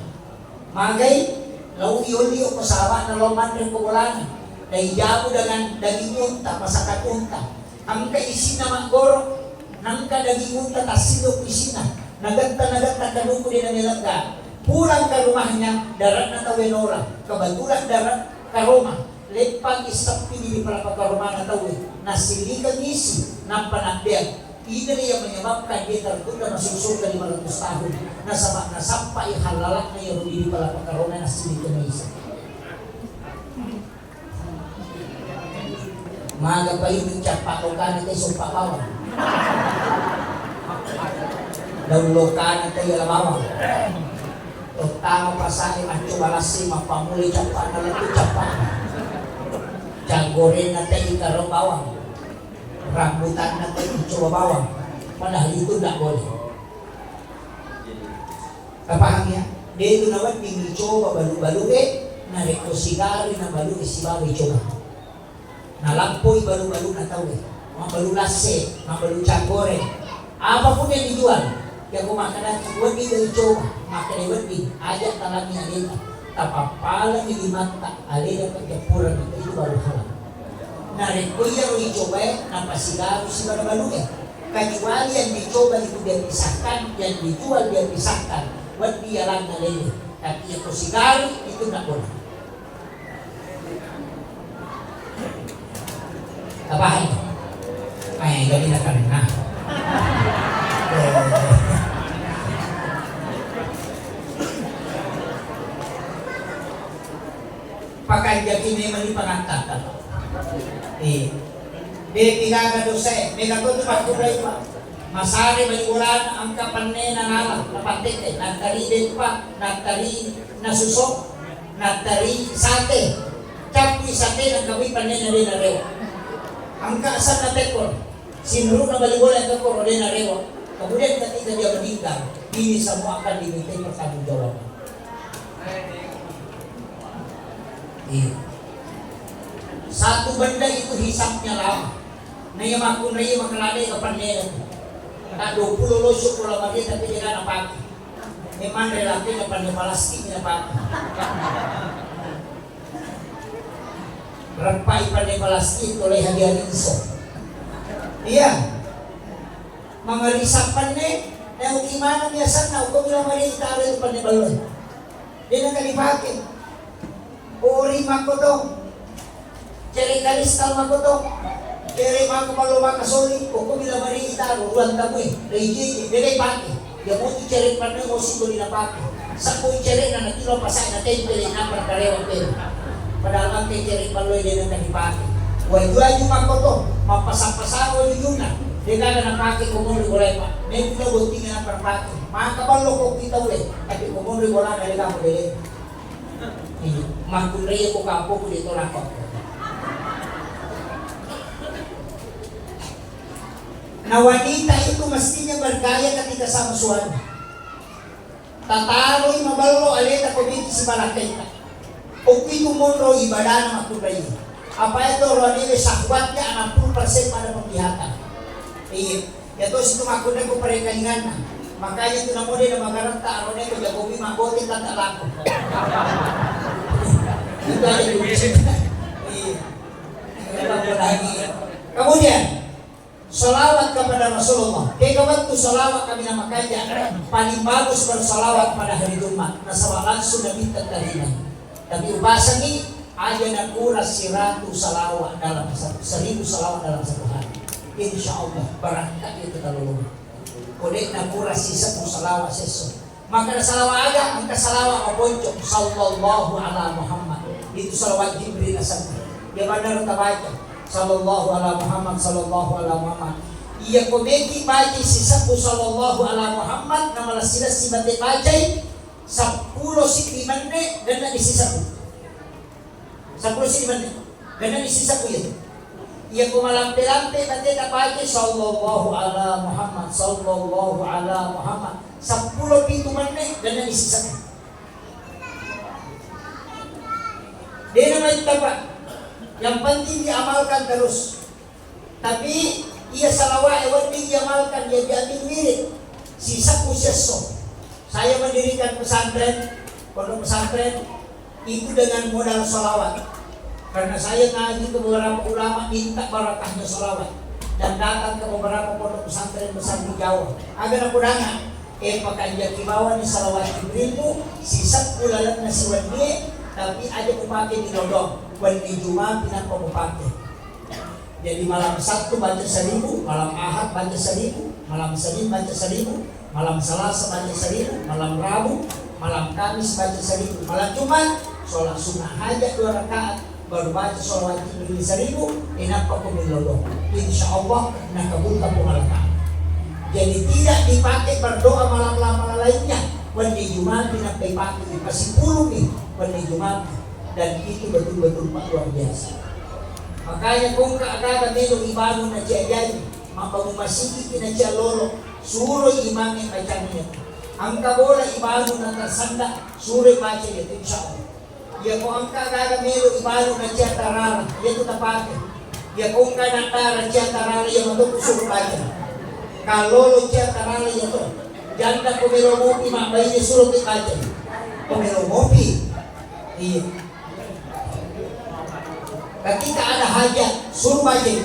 Magay, lauliyo-liyo ko sawa na loman rin kumulangan. Nahiyago dengan daging unta, masakat unta. Ang kaisin na manggoro, nangka daging unta tasilok isina, naganta kanuko din ang nilagga. Pulang ka rumahnya, darat na tawenora, kabatulan darat ka Roma, lepang isang pinili para pagkaruma na tawe, nasiligang isi ng panagbiag. Ina niya menyebabkan dia tertunda masusul dari 500 tahun. Na sampai halalak na yung hindi pala pagkarona na siligang isi. Maga pa yung tiyapa o kanin tayo sumpa bawang. Daulokan tayo alabawang. O tama pa sa akin at chubalasi mapamuli tiyapa na lang tiyapa. Tiyagorin na tayo ikarong bawang. Rambutan na tayo coba bawang. Padahal itu tidak boleh. Kapahang ya? Dia itu naman coba balu-balu narik ko sigari na balu si bawi coba. Nalampoy balu-balu na tao mga balu lase, mga balu tiyagorin. Apapun yang dijual, yang kumakanan, huwag din coba. Makaliwag din, ayat talangnya alita. Tapapalang di mata, alita pagkapuran itu baru halal. Narik ko yung icoba napasigaro si balu-balu Kecuali yang dicoba itu dia pisahkan, yang dijual dia pisahkan. Buat dia lang na lele. Tapi yang sigari itu tidak boleh. Kabahay. Ay, gabi na kami na. Pagkajakin may mali pangatatan. Pigaga dose, may katutupan kulay pa. Masari maliguran ang kapanne na nalang, napatite, nagtari din pa, nagtari nasusok, nagtari sate. Capoy sate, nagkawin panne na rin na rewa. Ang kaasan na tekor, sinuro na maliguran ang kakor rin na rewa. Kemudian ketika dia meninggal, ini semua akan dimintai pertanggungjawaban. Satu benda itu hisapnya lama. Naya makun raya makalade kapan nila. Tak 20 losok pula bagi tapi dia nak pakai. Memang relatif kapan dia plastik dia pakai. Repai pada plastik oleh hadiah inso. Iya. Mangarisapan ni, na gimana biasa na kung bilang mali tayo pada balon. Dia nak dipakai. Ori makoto. Ceri kristal makoto. Kaya mga kumaluma kasoli, kung kumila marita, rulang ka mo Reji, bigay pati. Yung mo i-cherin pa nyo, sigo nila pati. Sa po i-cherin na natilo pasay na temple na pagkarewang pero. Padahal ang i-cherin pa loy din ang nagipati. Huwag yung makoto, mapasapasawa yung na. Di ka na napaki kumuli gulay pa. May pinabunti nga na parapati. Mga kabalo ko kita ulit. Tapi kumuli gulay na liga mo din. Magkulay ko kapo ko dito lang ko. Na wanita itu mestinya bergaya ketika sama suami. Tataroy mabalo alita komiti si malakita. Upi kumundo ibadah na makulay. Apa itu ronile sahwatnya 60% pada pemihatan. Ito si tumakulay ko parekalingan na. Makanya ito na mo din na magaranta aronile ko jagobi magotin tatalako. Ito ay kemudian salawat kepada Rasulullah. Kaya waktu salawat kami namakannya paling bagus bersalawat pada hari Jumat. Nasaba langsung Nabi terima. Tapi ubasa ni ada na kuras 100 salawat dalam 1000 salawat dalam satu hari. Insya Allah barangkali itu terlalu. Kodek na kuras 1000 salawat sesu. Maka salawat ada angka salawat maboncok sallallahu ala Muhammad. Itu salawat Jibril asal. Dia benar tabaca. Sallallahu ala Muhammad, sallallahu ala Muhammad. Ia komedi baca sisapu sallallahu ala Muhammad nama sila si bate baca 10 sitimane dan di sisapu. 10 sitimane dan di sisapu itu. Ia kumalampe-lampe bate baca sallallahu ala Muhammad, sallallahu ala Muhammad. 10 pintu mane dan di sisapu. Dia nama tapak. Yang penting diamalkan terus. Tapi ia salawat yang penting diamalkan, dia diambil mirip. Sisa kuseso. Saya mendirikan pesantren, pondok pesantren itu dengan modal salawat. Karena saya ngaji ke beberapa ulama minta barakahnya salawat. dan datang ke beberapa pondok pesantren besar di Jawa. Agar aku dangan, pakai kibawan ni salawat Jibril sisat bulalan na si Wandi, tapi ada upake di Dodong. Wandi Juma pinapa upake. Jadi malam Sabtu baca 1000, malam Ahad baca 1000, malam Senin baca 1000, malam Selasa baca 1000, malam Rabu, malam Kamis baca 1000, malam Jumat sholat sunnah hajat 2 rakaat, baru baca sholawat Jibril 1000, inapa kumilodong. Insya Allah nakabulkan pengalahkan. Jadi tidak dipakai berdoa malam-malam lainnya. Wandi Jumat tidak dipakai, dikasih 10 nih Wandi Jumat, dan itu betul-betul luar biasa. Makanya kung kaagaga nilo ibangon na siya dyan, mapamumasiki na siya lolo, suroy imangin macam niya. Ang kabola ibangon na tasanda, suroy macam niya, insya Allah. Ya kung ang kaagaga nilo ibangon na siya tarara, ito tapake. Ya kung kanatara siya tarara, yung matukusuro macam. Kalolo siya tarara ito. Janda kumiromopi, mabay niya suroy macam. Kumiromopi. Iya. Ketika ada hajat, suruh aja.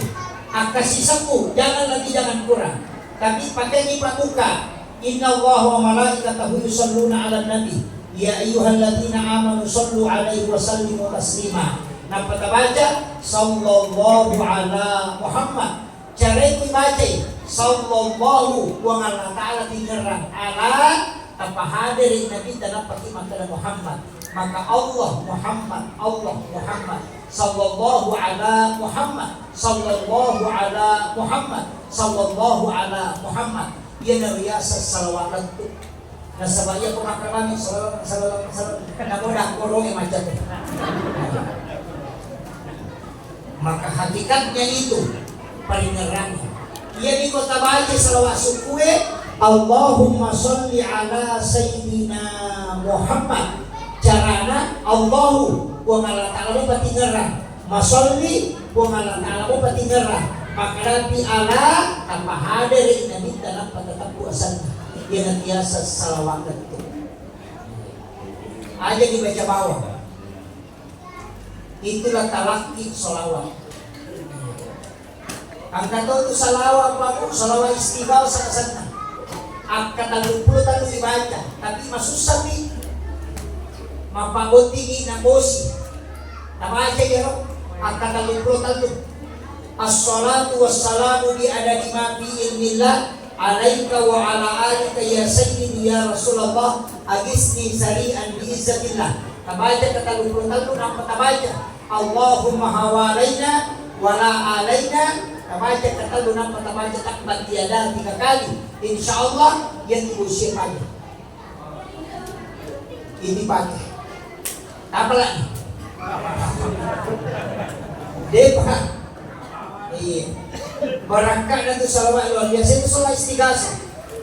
Kasih sembuh, jangan kurang. Tapi pakai di pramuka. Inna Allah wa malaikatahu yusalluna ala nabi. Ya ayyuhalladzina amanu sallu alaihi wa sallimu taslima. Nah, baca sallallahu ala Muhammad. Cara itu baca sallallahu wa ta'ala tinggaran ala tanpa hadirin nabi dan pakai makanan Muhammad. Maka Allah Muhammad sallallahu ala Muhammad sallallahu ala Muhammad sallallahu ala Muhammad. Ia nariasa salawat itu. Nasabaya ko makarami salawat namudah korong macam itu. Maka hakikatnya itu palingerangnya. Ia di kota baca salawat sukue Allahumma sholli ala sayyidina Muhammad. Carana Allahu wa ta'ala patingerah, masolli wa ta'ala patingerah. Maka nabi ala tanpa hadir nabi dalam patatap puasan dia nantiasa salawat itu. Aja dibaca bawah. Itulah talaki salawat. Angkat itu salawat baku, salawat istighfar sana. Angkat 20 tadi dibaca, tapi masusah nih. Mapabuti na bosi. Tama aja ya, angkat 20 tadi. As-salatu wassalamu bi adadi ma fi ilmillah alaika wa ala alika ya sayyidi ya Rasulullah agisni sari'an bi izzatillah. Tama aja kata 20 tadi nampak tama aja. Allahumma hawalaina wa la alaina. Tama aja kata lu nampak tama aja takbat tiada 3 kali. Insyaallah yang diusir aja. Ini pakai apa lagi? Depa. Iya. Berangkat itu salawat luar biasa itu salat istighasah.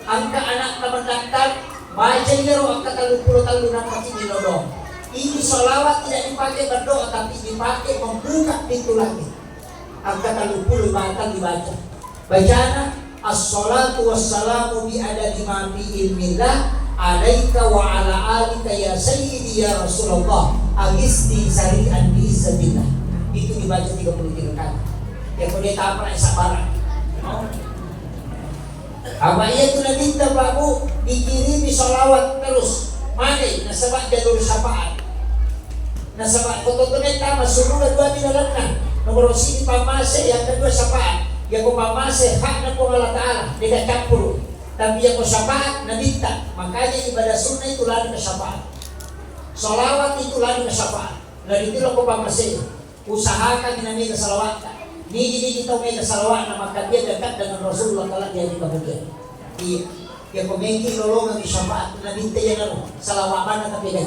Angka anak teman daftar, baca dia angka 30 tahun nampak ini lodong. Ini salawat tidak dipakai berdoa tapi dipakai membuka pintu langit. Angka 30 batal dibaca. Bacana as-salatu wassalamu bi adadi ma fi ilmillah alaika wa ala alika ya sayyidi ya Rasulullah agisni sari'an bi izzatillah. Itu dibaca 33 kali. Ya boleh tak apa sabaran. Apa ia tu nak minta Pak Bu dikirimi salawat terus. Mari nasabak jalur syafaat. Nasabak kototonet tama suruh dua binalanna. Nomor sini pamase yang kedua syafaat. Ya ko pamase hak na ko Allah Taala tidak campur. Tapi yang syafaat nabita, makanya ibadah sunnah itu lari ke syafaat. Salawat itu lari ke syafaat. Dan itu lo pamase. Usahakan dinami ke salawat. Ini kita may ke salawat na maka dia dekat dengan Rasulullah Taala dia di kemudian. Iya. Dia komengki lolongan di syafaat nabita yan ano. Salawat mana tapi dah.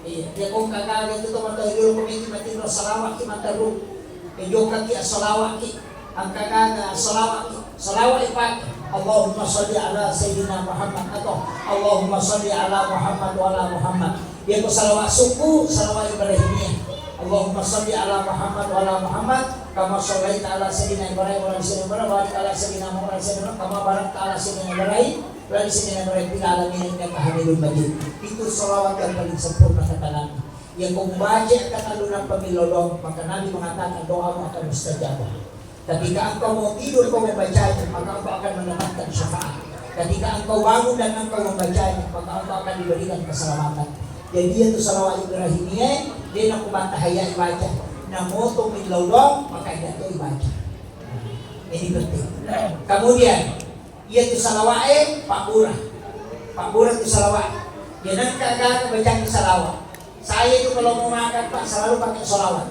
Iya. Dia kung kagaga itu teman tayo komengki mati salawat ki mataru. Iyo kaki salawat ki. Ang kagaga salawat ki. Salawat ipak. Allahumma sholli ala sayyidina Muhammad atau Allahumma sholli ala Muhammad wa ala Muhammad. Dia ko salawat suku, salawat Ibrahimiyah. Allahumma sholli ala Muhammad wa ala Muhammad kama shallaita ala sayyidina Ibrahim wa ala sayyidina Ibrahim wa ala sayyidina Muhammad kama barakta ala sayyidina Ibrahim wa ala sayyidina Ibrahim fil alamin innaka Hamidum Majid. Itu salawat yang paling sempurna kata Nabi. Yang membaca kata lunak pemilodong, maka Nabi mengatakan doamu akan mustajabah. Ketika engkau mau tidur kau membacanya, maka engkau akan mendapatkan syafaat. Ketika engkau bangun dan engkau membacanya, maka engkau akan diberikan keselamatan. Jadi itu salawat Ibrahimiyah, dia nak kubantah hayat ibaca. Namoto min laudong, maka itu ibaca. Ini penting. Kemudian, ia itu salawat Pak Burah. Pak Burah itu salawat. Dia nak kagak bacaan salawat. Saya itu kalau mau makan Pak selalu pakai salawat.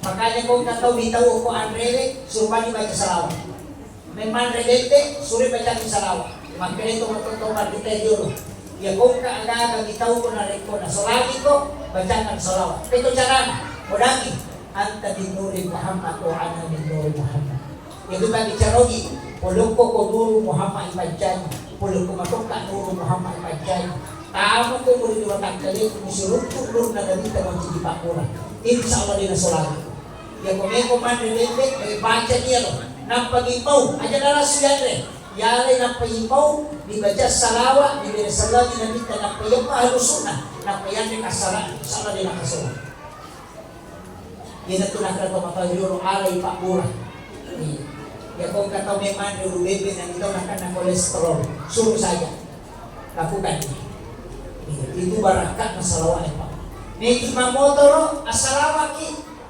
Makanya kau tak tahu ditahu aku Andre suruh baca salawat. Memang redete suruh baca salawat. Makanya itu bertobat kita dulu. Ya kau agak ditahu ko na reko na solagi ko bacakan salawat. Itu cara udangi anta bin nuri Muhammad wa ana bin nuri Muhammad. Itu bagi carogi puluk ko nuru Muhammad bacan, puluk ko matuka nuru Muhammad bacan. Tama ko muri dua kali musuruh tur na dalita mo di pakura. Insyaallah dina solagi. Ya komeko man relate baca dia loh. Nampagipaw aja na suyare. Yale nampagipaw dibaca salawat diberi salawat Nabi ta nampagipaw halusuna nampayan ni kasala sala din kasala. Yan ito nakatapatayuro alay Pak Burah. Ya kung kataw may man rubebe na ito nakana kolesterol suruh saja lakukan ini. Itu barakat na salawat Pak. Ni imamotoro asalawat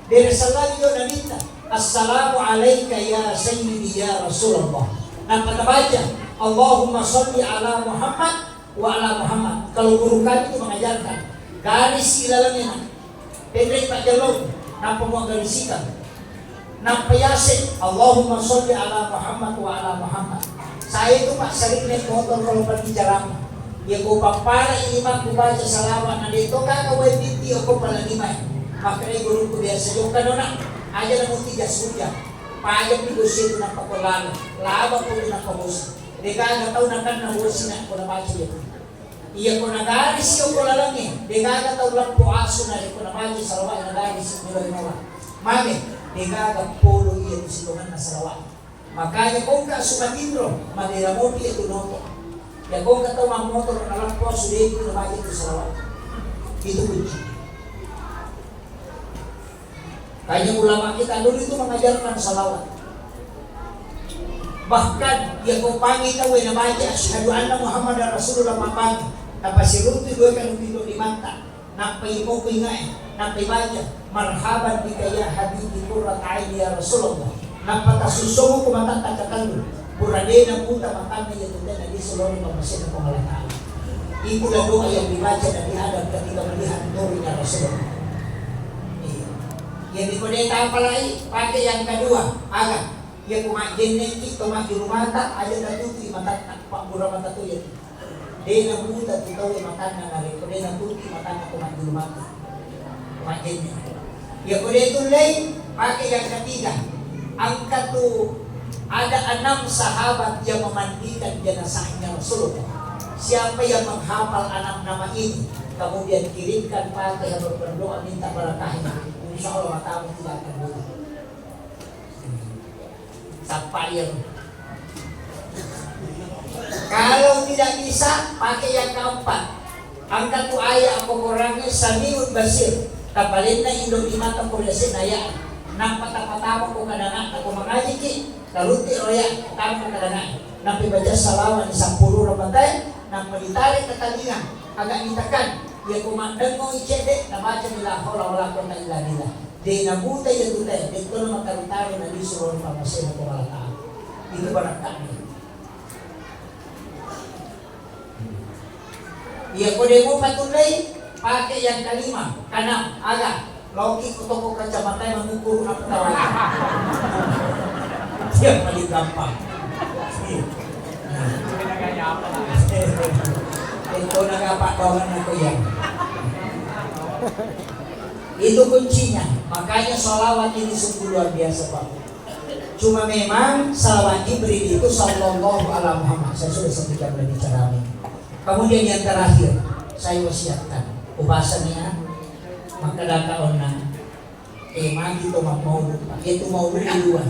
dari salawat yo nabita. Assalamu alayka ya sayyidi ya Rasulullah. Nah pada baca Allahumma sholli ala Muhammad wa ala Muhammad. Kalau guru kami itu mengajarkan garis ilalamnya. Pendek Pak Jalur, nampak mau garisikan. Nampak yasin Allahumma sholli ala Muhammad wa ala Muhammad. Saya itu Pak sering naik motor kalau pergi ceramah. Ya ko papara imam ko baca salawat na dito kakaway binti ako pala limay. Makanya guru ko biasa yung kanona. Aja na mo tigas suja. Payag negosyo ng pakulala. Laba po din ang kamusa. Deka agataw na kan na buwasin na ako na baca yun. Iya ko nagaris yung kulalang eh. Deka agataw lang po aso na rin ko na baca sa raway. Nagaris yung nilay nawa. Mami, deka agapolo iya yung silungan na sa raway. Makanya kung ka sumatindro, maniramot iya tunoto. Ya kung kataw ang motor na lang po, sulit ko na baca ito sa raway. Itu kunci. Kayaknya ulama kita dulu itu mengajarkan salawat. Bahkan yang kau panggil tahu yang baca asyhadu anna Muhammadar Rasulullah mapang. Tapos sirutu dua kan untuk di mata. Nampai mo pingai, nampai baca marhaban bika ya habibi qurrat aini ya Rasulullah. Nampai tasusumu kumata takakan burade na puta matang ya tunda na di seluruh pamasin ng pangalataan. Itu dah doa yang dibaca dan dihadap ketika melihat nurnya Rasulullah. Yang dikodeta apalagi pakai yang kedua agak ya kumakin nanti tomaki rumah tak ada tatuti mata Pak Burah mata tu ya dia nak buta tu tahu mata na nari kode na tuti mata na kumakin rumah kumakin ya kode itu lain pakai yang ketiga angka tu ada 6 sahabat yang memandikan jenazahnya Rasulullah. Siapa yang menghafal 6 nama ini kemudian kirimkan pakai yang berdoa minta barakahnya. Insya Allah matamu tidak akan buta. Sapayang. Kalau tidak bisa, pakai yang keempat. Angkat tu ayat apa kurangnya Samiun Basir. Kapalin na indong di mata ko yasin ayat. Nampak tapatawa ko kadangan. Ako mengaji ki. Kaluti roya. Tamu kadangan. Nampi baca salawat di 10 rabatay. Nampi ditarik ke talingan. Agak ditekan. Ya kumandang mo i-check na baca nila haula wala quwwata illa billah. Di nabuta ya tutay, dito na magkaritaro na disuron pa masaya na kumalataan. Dito ba kami? Iya ko mo patuloy, pakai yang kelima, kanam, agak. Loki ko toko kacamata mengukuru na patawa. Siya paling gampang. Ito nagapatawan na ko yan. Itu kuncinya. Makanya sholawat ini sungguh luar biasa Pak. Cuma memang salawat Jibril itu sallallahu ala Muhammad. Saya sudah sampaikan dari bicara ini. Kemudian yang terakhir saya wasiatkan ubasannya maka dakaon na magi to mau itu mau dua.